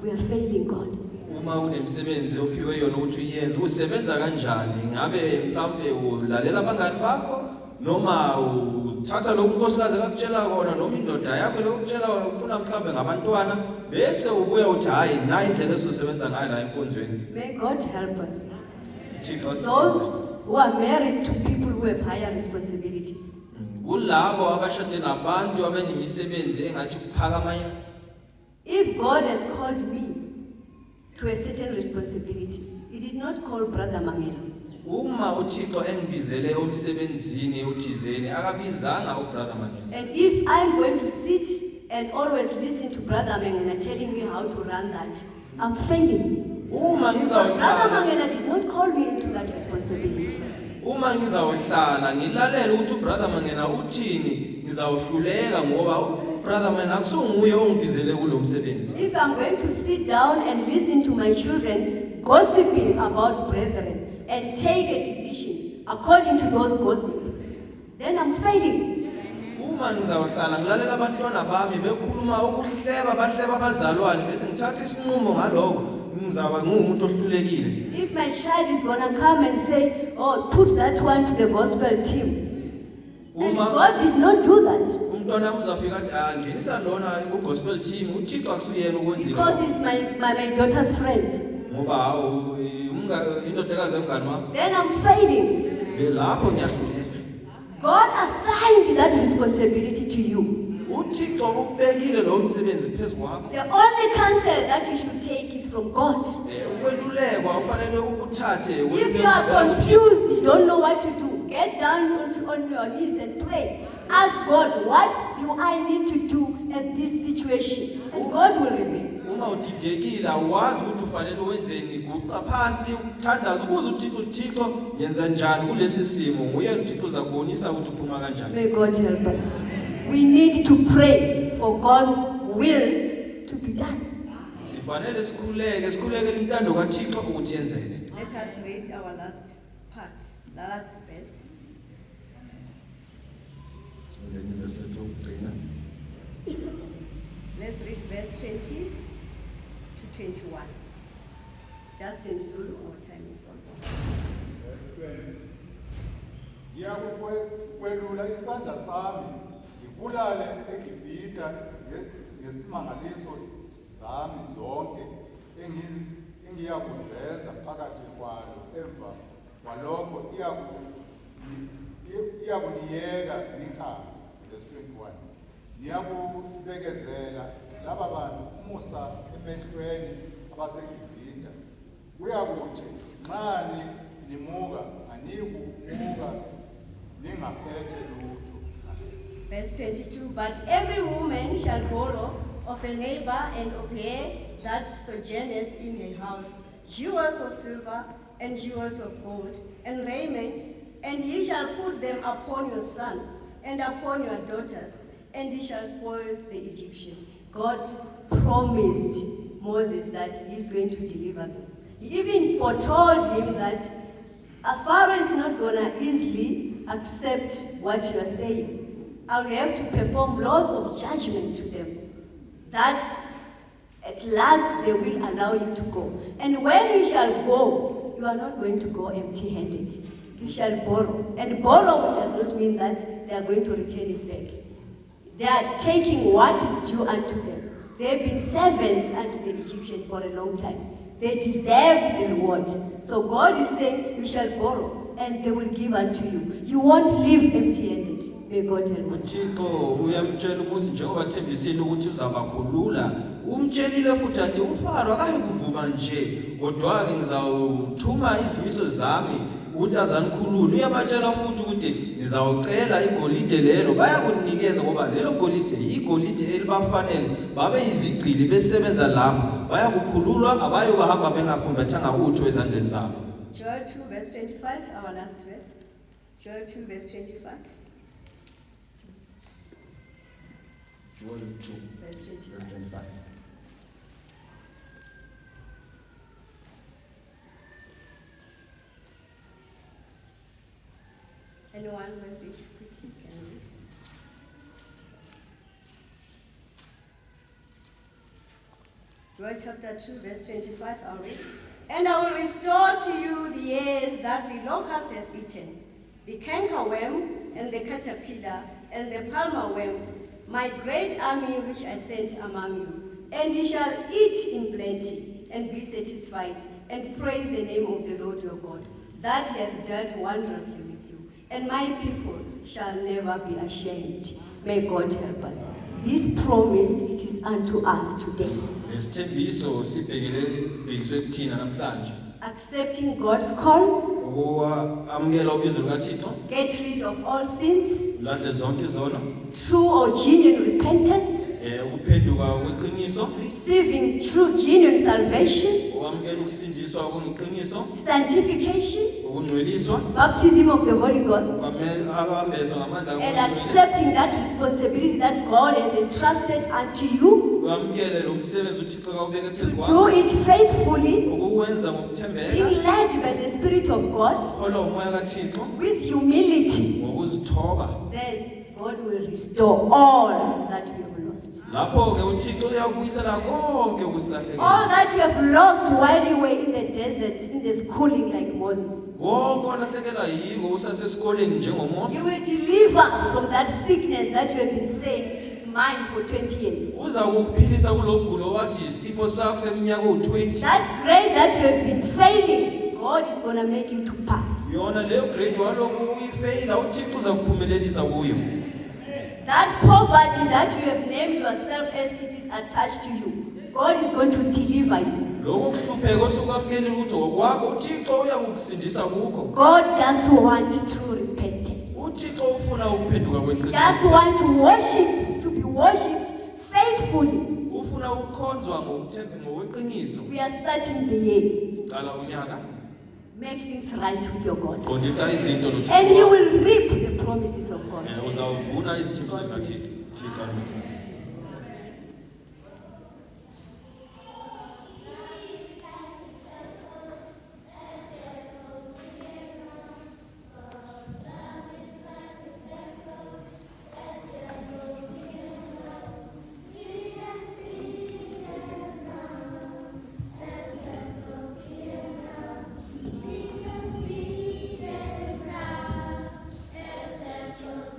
Speaker 8: we are failing God.
Speaker 1: Uma unemsebenzi ophiwe yona ukuthi uyenze usebenza kanjani, ngabe mhlawumbe ulalela abangani bakho noma uthatha lokhu unkosikazi akutshela kona noma indoda yakho lokutshela kona ufuna mhlawumbe ngabantwana bese ubuya uthi hayi na indlela esosebenza ngayo la enkonzweni.
Speaker 8: May God help us. Those who are married to people who have higher responsibilities.
Speaker 1: Kulabo abashade nabantu abanemisebenzi engathi kuphakamanya.
Speaker 8: If God has called me to a certain responsibility, He did not call Brother Mangena.
Speaker 1: Uma uThixo engibizele umsebenzini uthizeni akabizanga ubrother Mangena.
Speaker 8: And if I'm going to sit and always listen to Brother Mangena telling me how to run that, I'm failing. Because Brother Mangena did not call me into that responsibility.
Speaker 1: Uma ngizawuhlala ngilalela ukuthi ubrother Mangena uthini ngizawuhluleka ngoba ubrother Mangena akusunguye ongibizele kulo msebenzi.
Speaker 8: If I'm going to sit down and listen to my children gossiping about brethren and take a decision according to those gossip, then I'm failing.
Speaker 1: Uma ngizawuhlala ngilalela abantwana bami bekhuluma ukuhleba bahleba abazalwane bese ngithatha isinqumo ngaloko ngizaba ngumuntu ohlulekile.
Speaker 8: If my child is going to come and say, oh, put that one to the gospel team. And God did not do that.
Speaker 1: Umntwana uzafika athi ngenisa lona ku gospel team uThixo akusuyena ukwenzile.
Speaker 8: Because he's my daughter's friend.
Speaker 1: Ngoba indodakazi yomngane wami.
Speaker 8: Then I'm failing.
Speaker 1: Lapho ngiyahluleka.
Speaker 8: God assigned that responsibility to you.
Speaker 1: uThixo ukubekile lo msebenzi phezu kwakho.
Speaker 8: The only counsel that you should take is from God.
Speaker 1: Ukwelulekwa ufanele ukuthathe.
Speaker 8: If you are confused, you don't know what to do, get down on your knees and pray. Ask God, what do I need to do at this situation? And God will reveal.
Speaker 1: Uma udidekile awazi ukuthi ufanele wenzeni, guqa phansi ukuthandaza ubuze uThixo yenza njani kulesi simo, nguye uThixo uzakubonisa ukuthi uphuma kanjani.
Speaker 8: May God help us. We need to pray for God's will to be done.
Speaker 1: Sifanele sikhulekele intando kaThixo ukuthi yenzeke.
Speaker 8: Let us read our last part, last verse. Let's read verse 20 to 21. Just in Zulu, our time is gone.
Speaker 13: Ngiyakukwelula isandla sami ngibulale eGibhita ngesimangaliso zami zonke engiyakuzenza phakathi kwalo emva kwalokho iyakuniyeka nihambe. Verse 21. Niyakubekezela laba bantu umusa emehlweni abaseGibhita. Uyakuthi nxa nimuka aniyikumuka ningaphethe lutho.
Speaker 8: Verse 22, but every woman shall borrow of a neighbor and of her that sojourneth in her house jewels of silver and jewels of gold and raiment, and ye shall put them upon your sons and upon your daughters, and ye shall spoil the Egyptian. God promised Moses that he's going to deliver them. He even foretold him that Pharaoh is not going to easily accept what you are saying. I will have to perform laws of judgment to them, that at last they will allow you to go. And when you shall go, you are not going to go empty-handed. You shall borrow. And borrow does not mean that they are going to return it back. They are taking what is due unto them. They have been servants unto the Egyptians for a long time. They deserved the reward. So God is saying, you shall borrow, and they will give unto you. You won't live empty-handed. May God help us.
Speaker 14: uThixo uyamtshela uMose njengoba athembisile ukuthi uzabakhulula. Umtshelile futhi athi uFaro akayikuvuma nje, kodwa ke ngizawuthuma izimiso zami ukuthi azanikhulule. Uyabatshela futhi ukuthi nizawucela igolide lelo bayakunikeza ngoba lelo golide igolide elibafanele babe yizigcili besebenza lapho bayakukhululwa abayokahamba bengafumbathanga utho ezandleni zabo.
Speaker 8: Joel 2 verse 25, our last verse. Joel 2 verse 25.
Speaker 14: Joel 2
Speaker 8: verse
Speaker 14: 25.
Speaker 8: Anyone who has it quickly can read. Joel chapter 2 verse 25, I'll read. And I will restore to you the years that the locust has eaten, the cankerworm and the caterpillar and the palmer worm, my great army which I sent among you. And ye shall eat in plenty and be satisfied, and praise the name of the Lord your God, that he hath dealt wondrously with you. And my people shall never be ashamed. May God help us. This promise, it is unto us today.
Speaker 14: Lesithembiso sibhekele bhekiswe kuthina namhlanje.
Speaker 8: Accepting God's call,
Speaker 14: Amukela ubizo lukaThixo.
Speaker 8: get rid of all sins,
Speaker 14: Ulahle zonke izono.
Speaker 8: true or genuine repentance,
Speaker 14: Ukuphenduka kweqiniso.
Speaker 8: receiving true genuine salvation,
Speaker 14: Ukwamukela ukusindiswa okweqiniso.
Speaker 8: sanctification,
Speaker 14: Ukungcweliswa.
Speaker 8: baptism of the Holy Ghost,
Speaker 14: Akabambezwa ngamandla
Speaker 8: and
Speaker 14: kaNkulunkulu.
Speaker 8: accepting that responsibility that God has entrusted unto you,
Speaker 14: Ukwamukela lo msebenzi uThixo akawubeke phezu
Speaker 8: do
Speaker 14: kwakho.
Speaker 8: it faithfully,
Speaker 14: Ukuwenza ngokuthembeka.
Speaker 8: being led by the Spirit of God,
Speaker 14: Hola umoya kaThixo.
Speaker 8: with humility,
Speaker 14: Ngokuzithoba.
Speaker 8: then God will restore all that we have lost.
Speaker 14: Lapho ke uThixo uyakubuyisela konke okusilahlekile.
Speaker 8: All that you have lost while you were in the desert, in the schooling like Moses.
Speaker 14: Konke olahlekelwa yiko usasesikoleni njengoMose.
Speaker 8: You will deliver from that sickness that you have been saying, it is mine for 20 years.
Speaker 14: Uza kukuphilisa kulogulo wathi isifo sakho seminyaka u20.
Speaker 8: That grade that you have been failing, God is going to make you to pass.
Speaker 14: Yona leyo grade walokhu uyifeyila uThixo uza kuphumelelisa kuyo.
Speaker 8: That poverty that you have named yourself as it is attached to you, God is going to deliver you.
Speaker 14: Lokho kuhlupheka osukamukela ukuthi okwakho uThixo uyakukusindisa kukho.
Speaker 8: God just wants true repentance.
Speaker 14: uThixo ufuna ukuphenduka kweqiniso.
Speaker 8: Just want to worship, to be worshipped faithfully.
Speaker 14: Ufuna ukukhonzwa ngokweqiniso.
Speaker 8: We are starting the year.
Speaker 14: Siqala unyaka.
Speaker 8: Make things right with your God.
Speaker 14: Qondisa izinto noThixo.
Speaker 8: And you will reap the promises of God.
Speaker 14: Uzawuvuna izithembiso zikaThixo. Thixo akusindise.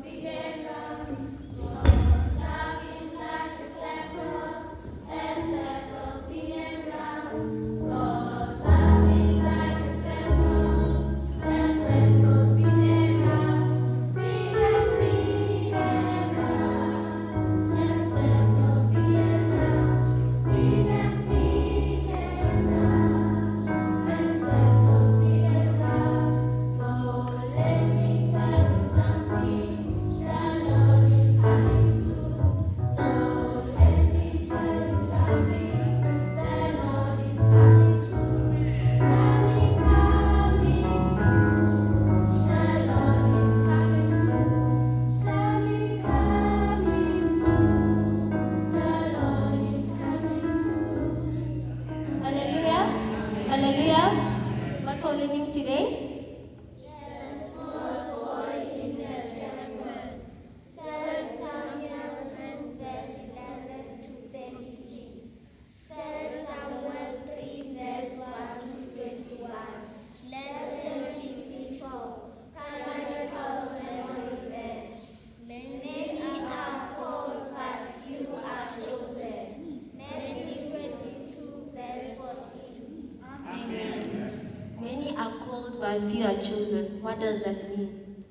Speaker 3: Begin round,
Speaker 7: for learning today?
Speaker 3: The small boy in the temple. 3 Samuel 2 verse 11 to 36. 3 Samuel 3 verse 1 to 21. Lesson 54. Primary cause and verse. Many are called, but few are chosen. Matthew 22 verse 14.
Speaker 7: Amen. Many are called, but few are chosen. What does that mean?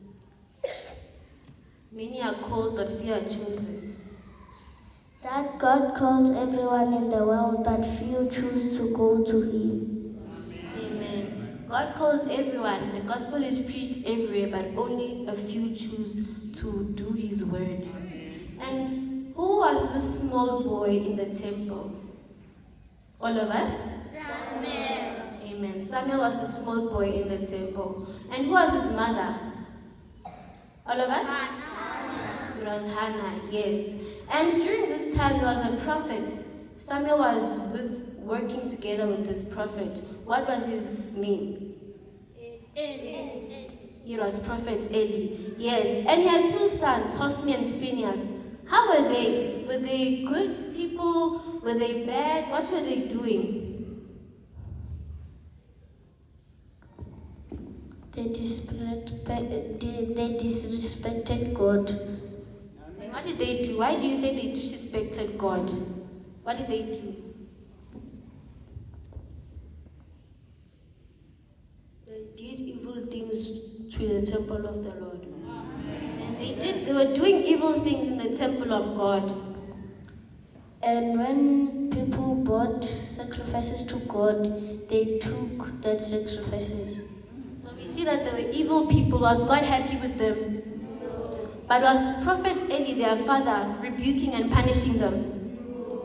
Speaker 7: Many are called, but few are chosen.
Speaker 3: That God calls everyone in the world, but few choose to go to Him.
Speaker 7: Amen. God calls everyone. The gospel is preached everywhere, but only a few choose to do His word. And who was this small boy in the temple? All of us?
Speaker 3: Samuel.
Speaker 7: Amen. Samuel was the small boy in the temple. And who was his mother? All of us?
Speaker 3: Hannah.
Speaker 7: It was Hannah, yes. And during this time, there was a prophet. Samuel was working together with this prophet. What was his name?
Speaker 3: Eli.
Speaker 7: It was Prophet Eli. Yes. And he had 2 sons, Hophni and Phinehas. How were they? Were they good people? Were they bad? What were they doing?
Speaker 3: They disrespected God.
Speaker 7: And what did they do? Why do you say they disrespected God? What did they do?
Speaker 3: They did evil things to the temple of the Lord.
Speaker 7: And they were doing evil things in the temple of God.
Speaker 3: And when people brought sacrifices to God, they took that sacrifices.
Speaker 7: So we see that they were evil people. Was God happy with them? But was Prophet Eli, their father, rebuking and punishing them?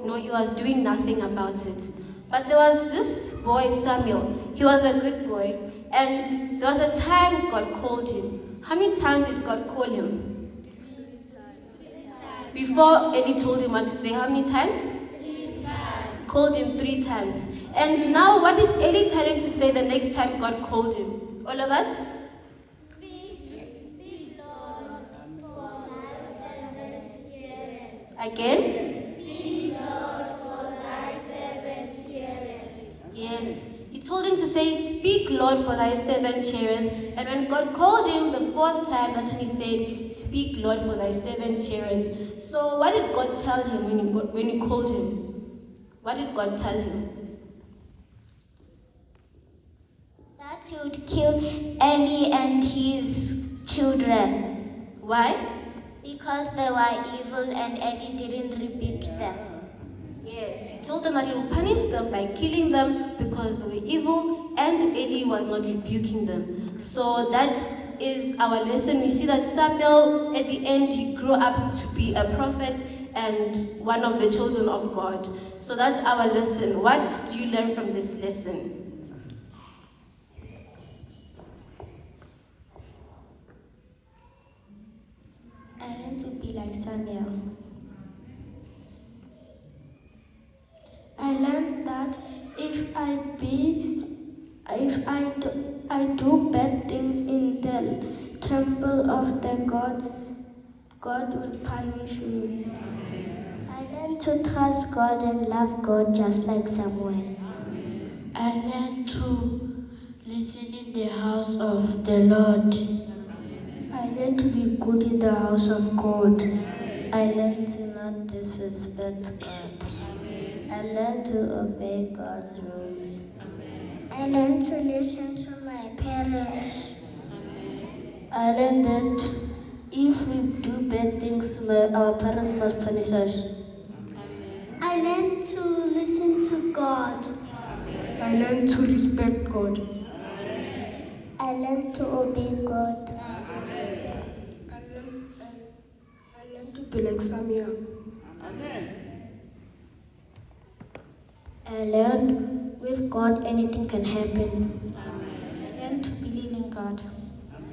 Speaker 7: No, he was doing nothing about it. But there was this boy, Samuel. He was a good boy. And there was a time God called him. How many times did God call him?
Speaker 3: 3 times.
Speaker 7: Before Eli told him what to say, how many times?
Speaker 3: 3 times.
Speaker 7: Called him 3 times. And now what did Eli tell him to say the next time God called him? All of us?
Speaker 3: Speak, Lord, for thy servant heareth.
Speaker 7: Again?
Speaker 3: Speak, Lord, for thy servant heareth.
Speaker 7: Yes. He told him to say, Speak, Lord, for thy servant heareth. And when God called him the 4th time, that's when he said, Speak, Lord, for thy servant heareth. So what did God tell him when he called him? What did God tell him?
Speaker 3: That he would kill Eli and his children.
Speaker 7: Why?
Speaker 3: Because they were evil and Eli didn't rebuke them.
Speaker 7: Yes, he told them that he will punish them by killing them because they were evil and Eli was not rebuking them. So that is our lesson. We see that Samuel, at the end, he grew up to be a prophet and one of the chosen of God. So that's our lesson. What do you learn from this lesson?
Speaker 3: I learned to be like Samuel. I learned that if I do bad things in the temple of the God will punish me. I learned to trust God and love God just like Samuel.
Speaker 15: I learned to listen in the house of the Lord.
Speaker 3: I learned to be good in the house of God.
Speaker 15: I learned to not disrespect God. I learned to obey God's rules.
Speaker 3: I learned to listen to my parents.
Speaker 15: I learned that if we do bad things, our parents must punish us.
Speaker 3: I learned to listen to God.
Speaker 15: I learned to respect God.
Speaker 3: I learned to obey God.
Speaker 15: I learned to be like Samuel.
Speaker 3: I learned with God anything can happen. I learned to believe in God.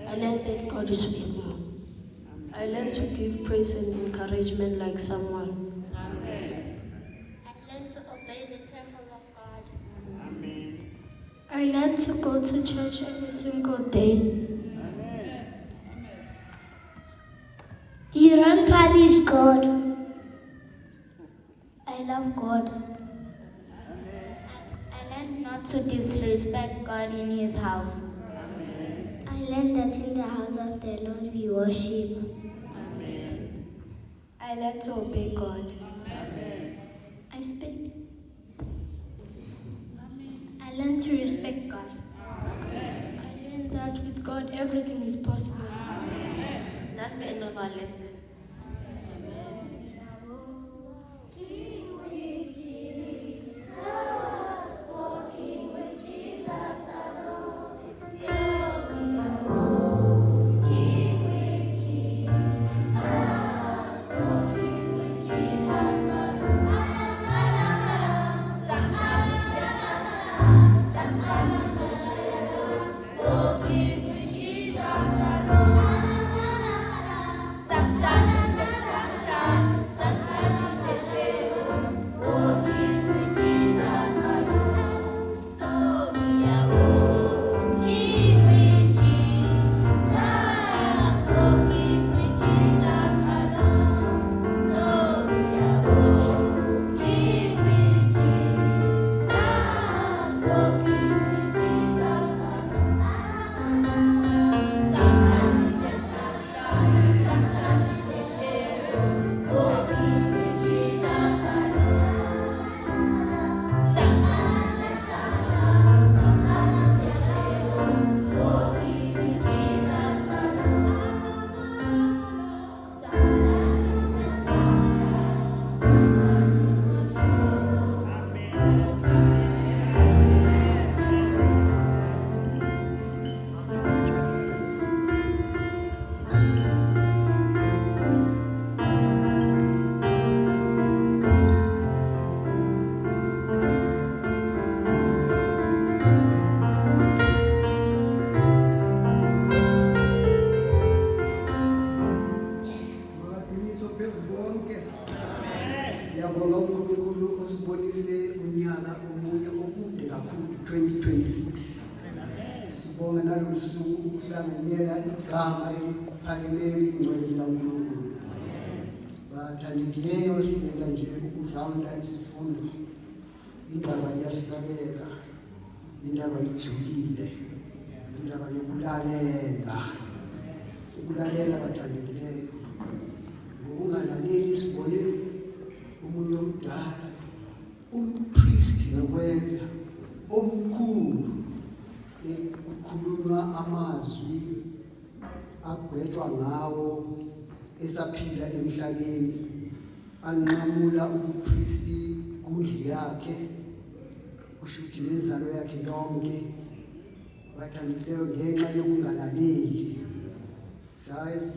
Speaker 15: I learned that God is with me. I learned to give praise and encouragement like someone.
Speaker 3: I learned to obey the temple of God.
Speaker 15: I I learned to go to church every single day. You don't punish God. I love God. I learned not to disrespect God in His house. I learned that in the house of the Lord we worship. I learned to obey God. I speak. I learned to respect God. I learned that with God everything is possible.
Speaker 7: That's the end of our lesson.
Speaker 16: Siyabonga uNkulunkulu osibonise unyaka omunye okude kakhulu 2026. Sibonga nalosuku ukuhlanganyela igama eliphakemelo ingcwele kaNkulunkulu. Bathandileyo siyenza nje ukurounda isifundo. Indaba yasabeka, indaba ijulile, indaba yokulalela. Ukulalela bathandileyo. Ngokungalaleli sibone umuntu omdala, umpriest nokwenza omkhulu ukukhuluma amazwi agwetshwa ngawo esaphila emhlabeni anqamula ubupristi kundlu yakhe kushuthi nenzalo yakhe yonke. Bathandileyo ngenxa yokungalaleli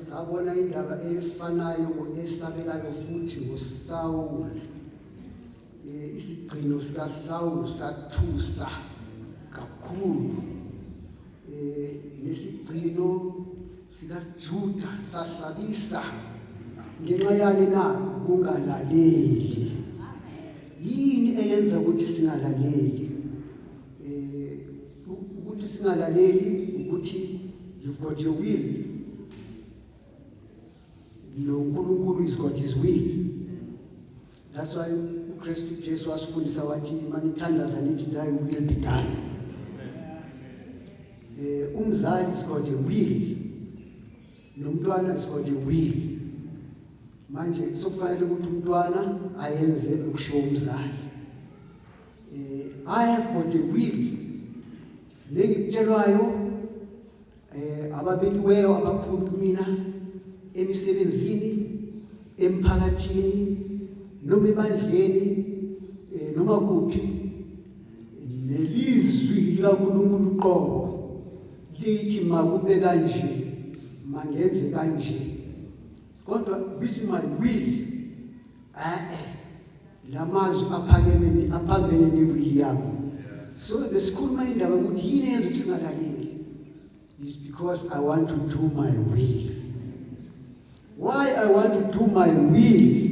Speaker 16: sabona indaba efanayo esabekayo futhi ngoSawuli. Isigcino sikaSawuli sathusa kakhulu. Nesigcino sikaJuda sasabisa ngenxa yani na kungalaleli. Yini eyenza ukuthi singalaleli? Ukuthi singalaleli ukuthi you've got your will. No, uNkulunkulu is got his will. That's why uKristu Jesu wasifundisa wathi manithandaza nithi thy will be done. Umzali is got a will. Nomntwana is got a will. Manje sokufanele ukuthi umntwana ayenze ukusho umzali. I have got a will. Nengikutshelwayo ababekiweyo abakhulu kumina emisebenzini, emphakathini, noma ebandleni, noma kuphi, nelizwi likaNkulunkulu uqobo lithi makube kanje, mangenze kanje. Kodwa with my will, lamazwi aphambene newill yami. So besikhuluma indaba ukuthi yini eyenza ukuthi singalaleli is because I want to do my will. Why I want to do my will?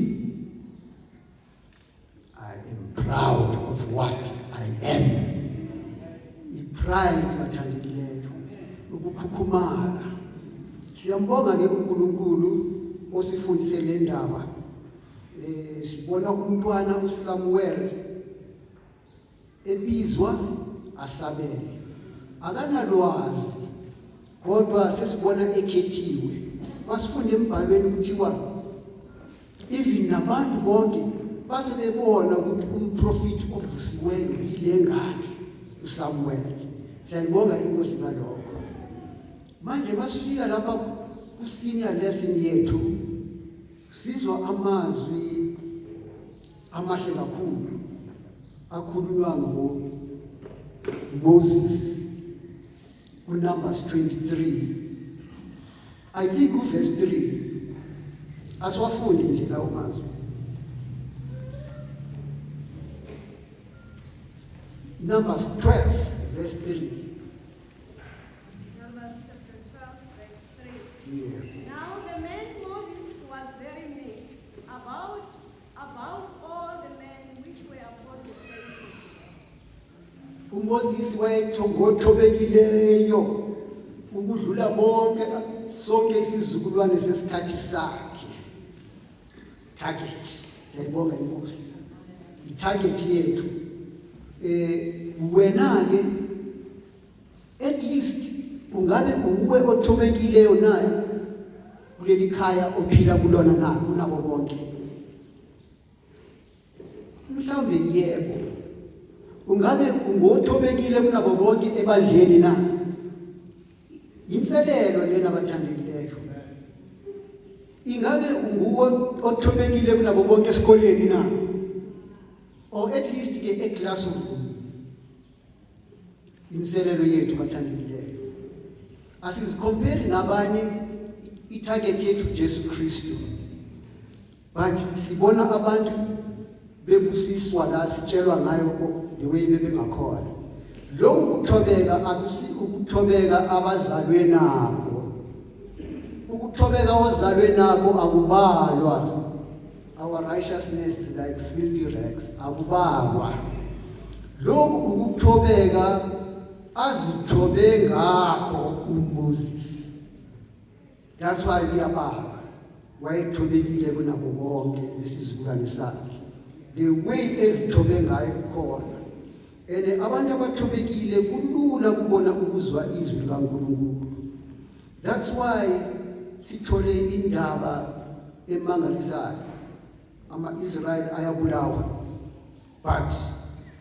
Speaker 16: I am proud of what I am. pride bathandekileyo, ukukhukhumala. Siyambonga ke uNkulunkulu osifundise le ndaba. Sibona umntwana uSamuel ebizwa asabele. Akanalwazi kodwa sesibona ekhethiwe. Masifunda embhalweni kuthiwa even nabantu bonke base bebona ukuthi umprofeti ovusiweyo yile ngane uSamuel. Siyabonga inkosi ngalokho. Manje masifika lapha ku-senior lesson yethu sizwa amazwi amahle kakhulu akhulunywa ngoMoses kuNumbers 23. I think verse 3. Asiwafundi nje lawo mazwi. Numbers 12 verse 3.
Speaker 17: Numbers chapter 12 verse 3.
Speaker 16: Yeah.
Speaker 17: Now the man Moses was very meek above all the men which were upon the face of the earth.
Speaker 16: uMoses wayethobekileyo ukudlula bonke sonke isizukulwane sesikhathi sakhe. Target. Siyabonga inkosi. I-target yethu wena ke at least ungabe uwe othobekileyo naye kuleli khaya ophila kulona na kunabo bonke. Mhlawumbe yebo. Ungabe ungothobekile kunabo bonke ebadleni na? Inselelo lena bathandekileyo. Ingabe unguwe othobekile kunabo bonke esikoleni na? Or at least ke eclassroom. Inselelo yethu bathandekileyo. Asizicompare nabanye i-target yethu Jesu Kristu. But sibona abantu bebusiswa la sitshelwa ngayo the way bebengakhona. Lokhu kuthobeka akusi ukuthobeka abazalwe nabo. Ukuthobeka ozalwe nabo akubalwa. Our righteousness is like filthy rags. Akubalwa. Lokhu ukuthobeka azithobe ngakho uMoses. That's why kuyabalwa. Wayethobekile kunabo bonke lesizukulwane sakhe. The way ezithobe ngayo khona. Abantu abathobekile kulula kubona ukuzwa izwi likaNkulunkulu. That's why sithole indaba emangalisayo. Ama-Israel ayabulawa. But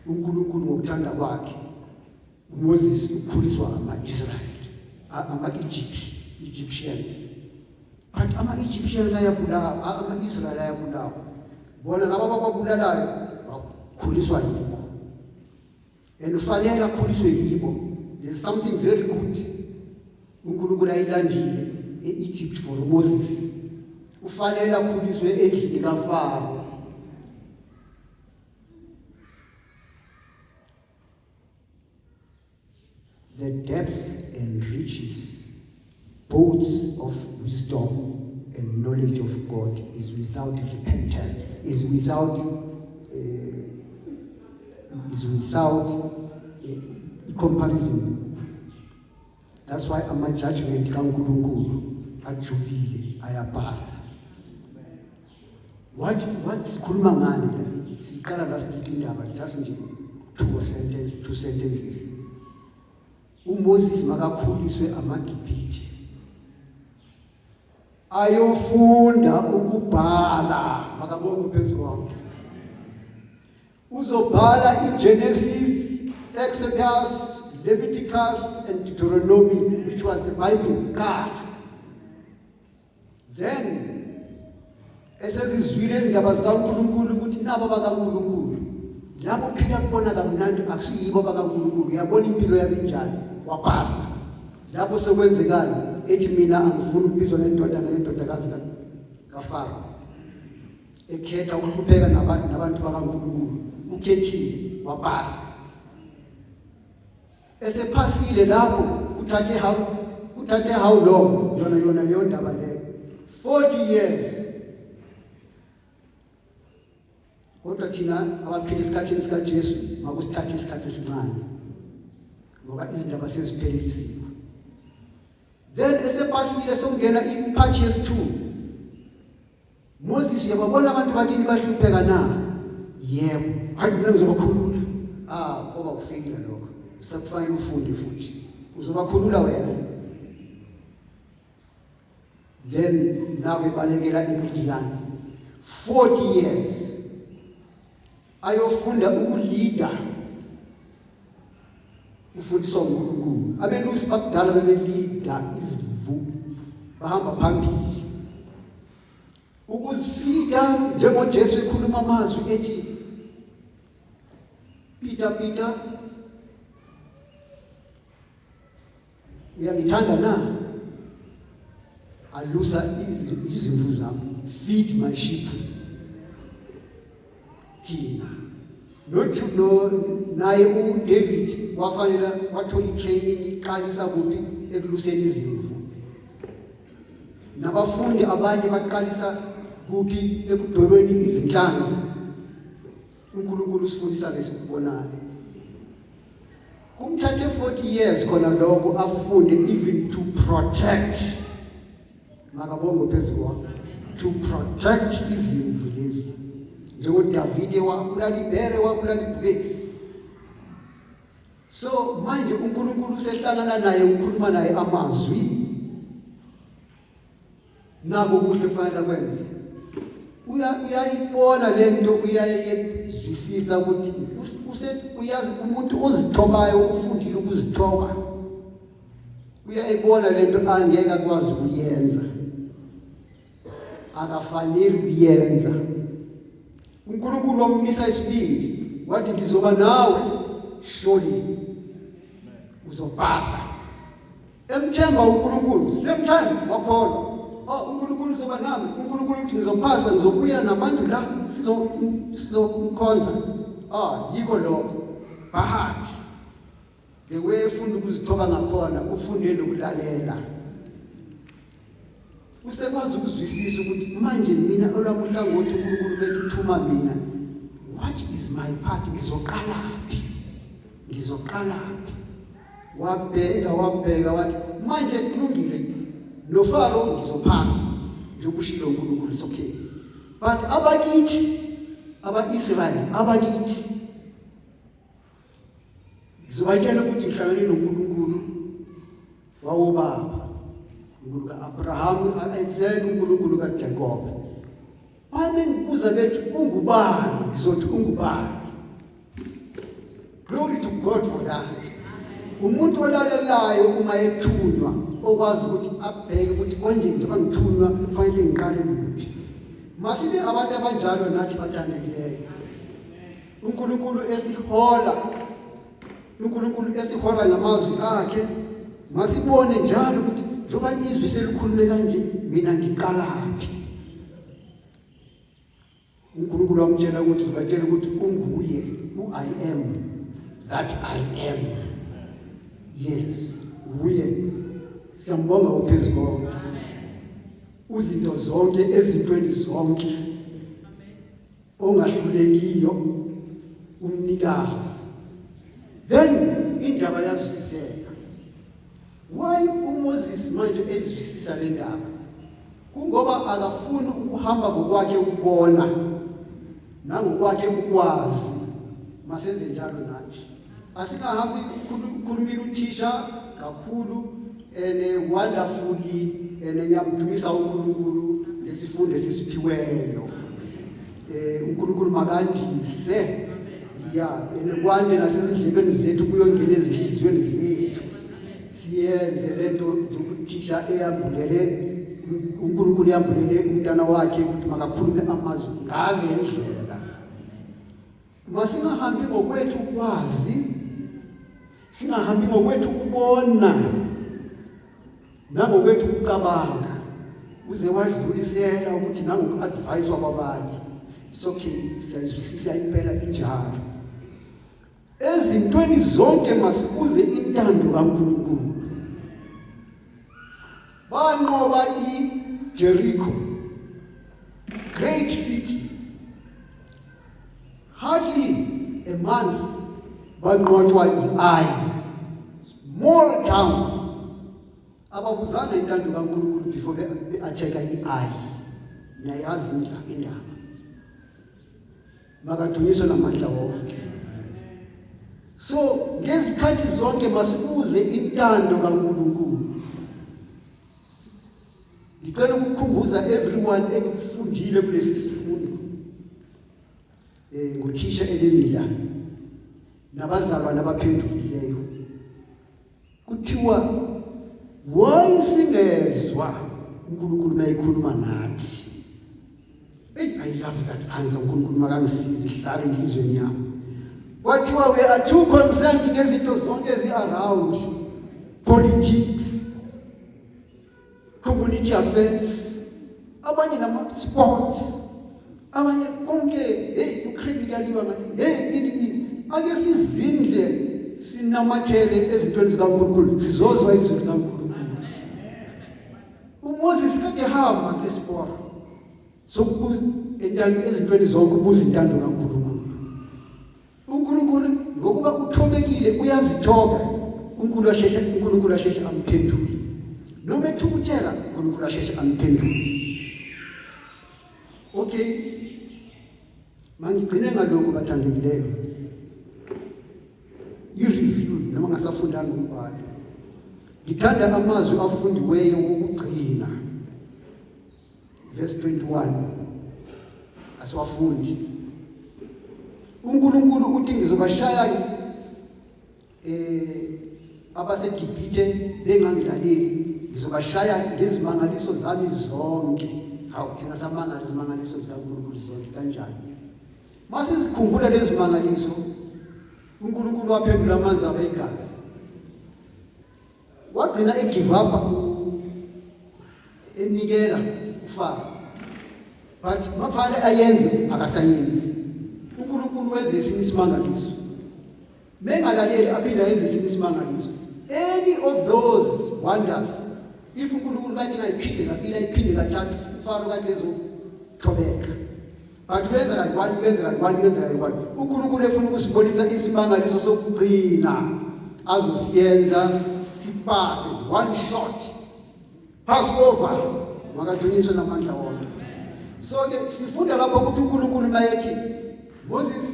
Speaker 16: uNkulunkulu ngokuthanda kwakhe uMoses ukhuliswa ama-Israel, Egyptians. But ama-Egyptians ayabulawa, ama-Israel ayabulawa. Bona laba bababulalayo bakhuliswa yibo. And ufanele akhuliswe yibo. There's something very good uNkulunkulu ayilandile e-Egypt for Moses. Ufanele akhuliswe endlini kaFaro. The depths and riches, both of wisdom and knowledge of God, is without repentance, is without comparison. That's why ama judgment kaNkulunkulu ajulile ayapasa. What sikhuluma ngani la? Siqala la speak indaba just nje two sentences. uMoses makakhuliswe amaGibhithe. Ayofunda ukubhala makabonke phezu konke. Uzobhala iGenesis, Exodus, Leviticus and Deuteronomy, which was the Bible God. Then esezizwile izindaba zikaNkulunkulu ukuthi nabo bakaNkulunkulu labo phila kubona kamnandi akusiyibo bakaNkulunkulu. Uyabona impilo yabo injani wapasa. Lapho sekwenzekani ethi mina angifuni ukubizwa nendodakazi kaFaro. Ekhetha ukuhlupheka nabantu bakaNkulunkulu. Ukhethile wapasa. Esephasile lapho uthathe how long yona leyo ndaba leyo 40 years. Kodwa thina abaphila esikhathini sikaJesu makusithatha isikhathi esincane. ngoba izindaba seziphelelisiwe. Then esepasile sokungena iphathi yesi-2. Moses uyababona abantu bakini bahlupheka na? Yebo. Hayi mina ngizobakhulula. Ngoba kufikile lokho. Sekufanele ufunde futhi. Uzobakhulula wena. Then nawe balekela eMidian 40 years. Ayofunda ukulida. Ufundiswa uNkulunkulu. Abelusi bakudala bebelida izimvu. Bahamba phambili. Ukuzifida njengoJesu ekhuluma amazwi ethi Peter, uyangithanda na? Alusa izimvu zami. Feed my sheep. Thina. Naye uDavid wafanele wathola itraining iqalisa kuphi ekuluseni izimvu. Nabafundi abanye baqalisa kuphi ekudwebeni izinhlanzi. uNkulunkulu usifundisa lesikubonayo. Kumthathe 40 years khona lokho afunde even to protect. Makabongo phezulu to protect izimvu lezi. NjengoDavide wabulalibhere wabulalibhubesi. So manje uNkulunkulu usehlangana naye ukhuluma naye amazwi. Nako kuhle fanele kwenze. Uyayibona lento uyayezwisisa ukuthi uyazi umuntu ozithobayo ufundile ukuzithoba. Uyayibona lento angeke akwazi ukuyenza. Akafanele ukuyenza. uNkulunkulu wamnisa isibindi wathi ngizoba nawe surely uzopasa. Emthemba uNkulunkulu semthemba wakholwa. uNkulunkulu uzoba nami. uNkulunkulu uthi ngizopasa ngizobuya nabantu la sizokumkhonza. Yiko lokho. Bahathi. The way ufunda ukuzithoba ngakhona ufunde lokulalela. Usekwazi ukuzwisisa ukuthi manje mina olwami uhlangothi uNkulunkulu bethu uthuma mina. What is my part? Ngizoqalaphi? Wabheka wathi manje kulungile. NoFaro ngizopasa njengoba ushilo uNkulunkulu okay. But abakithi aba-Israyeli abakithi ngizobatshela ukuthi ngihlangane noNkulunkulu wawobaba. uNkulunkulu kaAbraham, kaIsaac, uNkulunkulu kaJacob. Babengibuza bethi ungubani? Ngizothi ungubani. Glory to God for that. Umuntu olalelayo uma ethunywa okwazi ukuthi abheke ukuthi konje njengoba ngithunywa kufanele ngiqale kuphi. Masibe abantu abanjalo nathi bathandekileyo. uNkulunkulu esihola ngamazwi akhe masibone njalo ukuthi njengoba izwi selikhulume kanje mina ngiqalaphi. uNkulunkulu wamtshela ukuthi sibatshela ukuthi unguye I am that I am. Yes, uye siyambonga uPhezulu. Uzinto zonke ezintweni zonke ongahlulekiyo umnikazi. Then indaba yazwisiseka. Why uMoses manje ezwisisa le ndaba? Kungoba akafuni ukuhamba ngokwakhe ukubona nangokwakhe ukwazi. Masenze njalo nathi. Asingahambi ukukhulumela uthisha kakhulu wonderfully ngiyamdumisa uNkulunkulu lesifundo esisiphiweyo. uNkulunkulu makandise kwande nasezindlebeni zethu kuyongena ezinhliziyweni zethu. Siyenze lento ukuthisha eyambulele uNkulunkulu yambulele umntana wakhe ukuthi makakhulume amazwi ngale ndlela. Masingahambi ngokwethu ukwazi, singahambi ngokwethu ukubona nangokwethu ukucabanga uze wadlulisela ukuthi nangoku-advise kwabanye. It's okay, siyayizwisisa impela injalo. Ezintweni zonke masibuze intando kaNkulunkulu. Banqoba iJericho, great city. Hardly a month banqotshwa i-Ai. small town. Ababuzana intando kaNkulunkulu before be-acheka i-eye. Niyayazi indaba. Makadunyiswe namandla wonke. So, ngezikhathi zonke masibuze intando kaNkulunkulu. Ngicela ukukhumbuza everyone ekufundile kulesi sifundo. Nguthisha Elenila nabazalwane abaphendukileyo. Kuthiwa why singezwa uNkulunkulu mayikhuluma nathi. I love that answer. uNkulunkulu makangisize ihlale enhlizweni yami. Kwathiwa we are too concerned ngezinto zonke ezi-around politics, community affairs, abanye nama-sports, abanye konke, Ukraine kuyaliwa ngani, ini. Ake sizindle sinamathele ezintweni zikaNkulunkulu, sizozwa izwi likaNkulunkulu. uMoses kade hamba kulesipora sokubuza ezintweni zonke ubuza intando kaNkulunkulu. uNkulunkulu ngokuba uthobekile uyazithoba, uNkulunkulu asheshe amphendule. Noma ethukuthela uNkulunkulu asheshe amphendule. Okay, mangigcine ngalokho bathandekileyo. I-review noma ngasafundanga umbhalo. Ngithanda amazwi afundiweyo wokugcina. Verse 21. Asiwafundi. uNkulunkulu uthi ngizobashaya abaseGibhithe bengangilaleli, ngizobashaya ngezimangaliso zami zonke. Hawu thina samangala izimangaliso zikaNkulunkulu zonke kanjani? Mase sikhumbula lezi mangaliso, uNkulunkulu waphendula amanzi aba igazi. Wagcina egive up enikela uFaro. But mafane ayenze akasayenzi. uNkulunkulu wenze esinye isimangaliso. Mengalaleli aphinda yenze esinye isimangaliso. Any of those wonders, if uNkulunkulu kathi ngayiphinde kabili ayiphinde kathathu, uFaro kade ezothobeka. But wenza kayi-1, wenza kayi-1, wenza kayi-1. uNkulunkulu efuna ukusibonisa isimangaliso sokugcina azosiyenza sipase one shot. Passover makadunyiswe namandla wonke. So ke sifunda lapho ukuthi uNkulunkulu mayethi Moses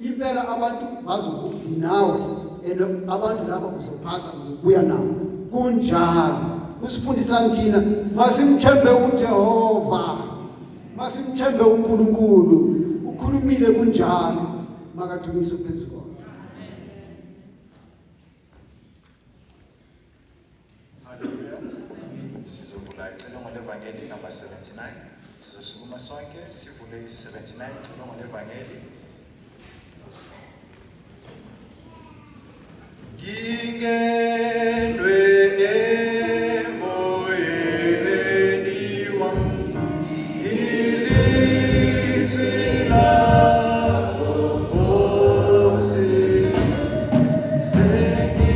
Speaker 16: impela abantu bazokubi nawe and abantu laba uzophasa uzobuya nawo. Kunjalo usifundisa thina masimthembe uJehova, masimthembe uNkulunkulu. Ukhulumile kunjalo makadunyiswe phezulu.
Speaker 1: Sizovula icilongo levangeli number 79. Sizosukuma sonke sivule 79 icilongo levangeli. Ngingendwe emoyeni wami, ilizwi lakho Nkosi, sengilambele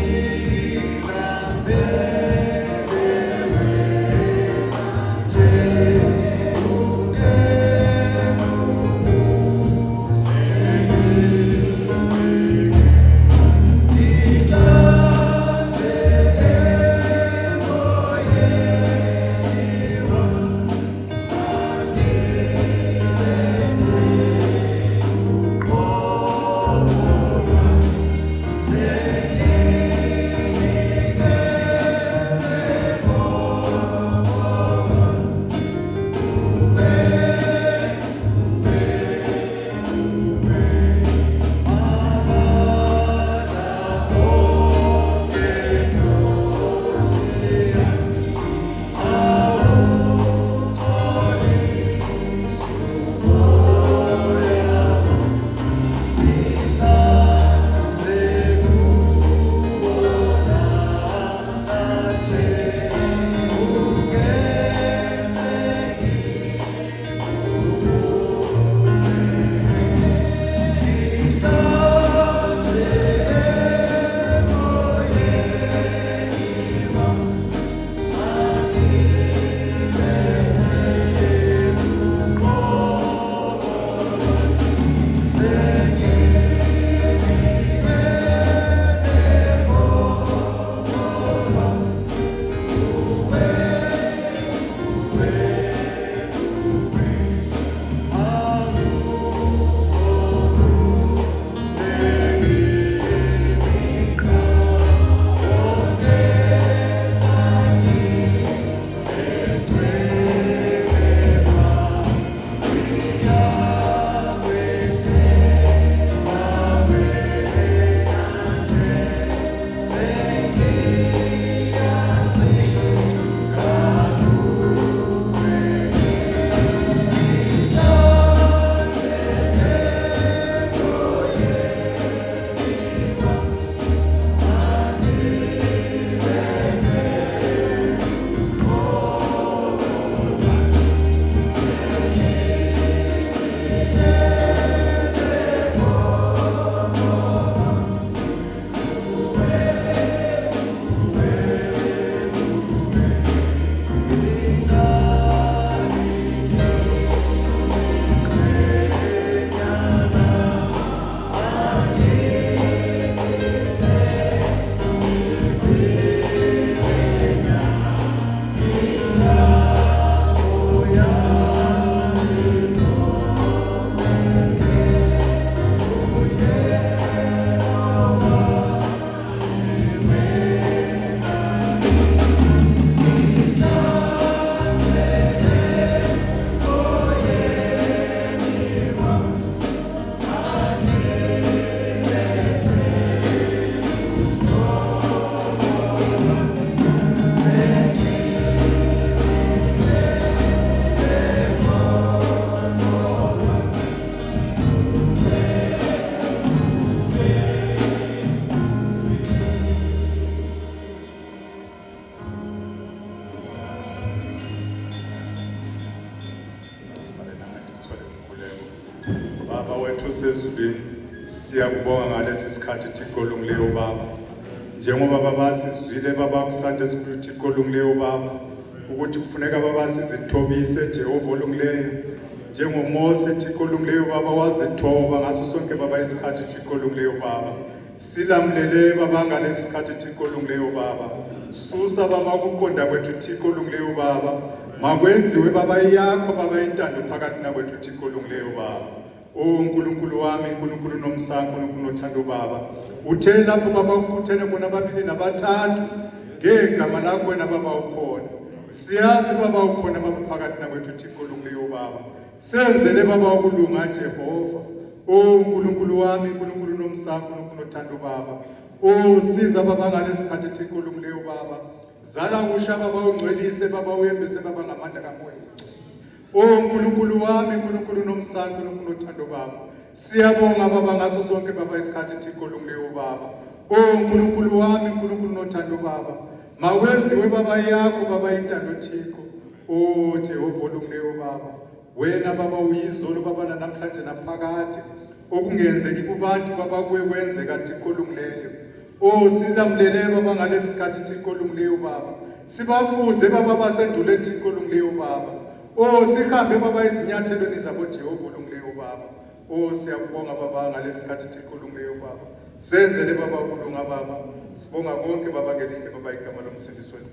Speaker 10: wethu sezulwini, siyakubonga ngalesi sikhathi Thixo olungileyo Baba. Njengoba Baba sizwile Baba kusande sikhulu Thixo olungileyo Baba, ukuthi kufuneka Baba sizithobise Jehova olungileyo. NjengoMose Thixo olungileyo Baba wazithoba ngaso sonke Baba isikhathi Thixo olungileyo Baba. Silamlele Baba ngalesi sikhathi Thixo olungileyo Baba. Susa Baba ukuqonda kwethu Thixo olungileyo Baba. Makwenziwe Baba yakho Baba intando phakathi nakwethu Thixo olungileyo Baba. Oh Nkulunkulu wami, Nkulunkulu nomsamo, Nkulunkulu nothando Baba. Uthe lapho Baba ukubuthene khona ababili nabathathu ngegama lakho wena Baba ukhona. Siyazi Baba ukhona Baba phakathi nakwethu Thixo olungileyo Baba. Senzele Baba ukulunga Jehova. Oh Nkulunkulu wami, Nkulunkulu nomsamo, Nkulunkulu nothando Baba. Oh siza Baba ngalesikhathi Thixo olungileyo Baba. Zala kusha Baba ungcwelise Baba uyembese Baba ngamandla kamoya. Oh Nkulunkulu wami, Nkulunkulu nomsamo, Nkulunkulu nothando Baba. Siyabonga Baba ngaso sonke Baba isikhathi Thixo olungileyo Baba. Oh Nkulunkulu wami, Nkulunkulu nothando Baba. Mawenziwe Baba yakho Baba intando Thixo. Oh Jehova olungileyo Baba. Wena Baba uyizolo Baba namhlanje naphakade. Okungenzeki kubantu Baba kuye kwenzeka Thixo olungileyo. Oh silamlele Baba ngalesi sikhathi Thixo olungileyo Baba. Sibafuze Baba basendule Thixo olungileyo Baba. Oh sihambe Baba izinyathelweni zabo Jehova olungileyo Baba. Oh siyakubonga Baba ngalesi sikhathi Thixo olungileyo Baba. Senzele Baba ukulunga Baba. Sibonga konke Baba ngelihle Baba igama lomsindisi wethu.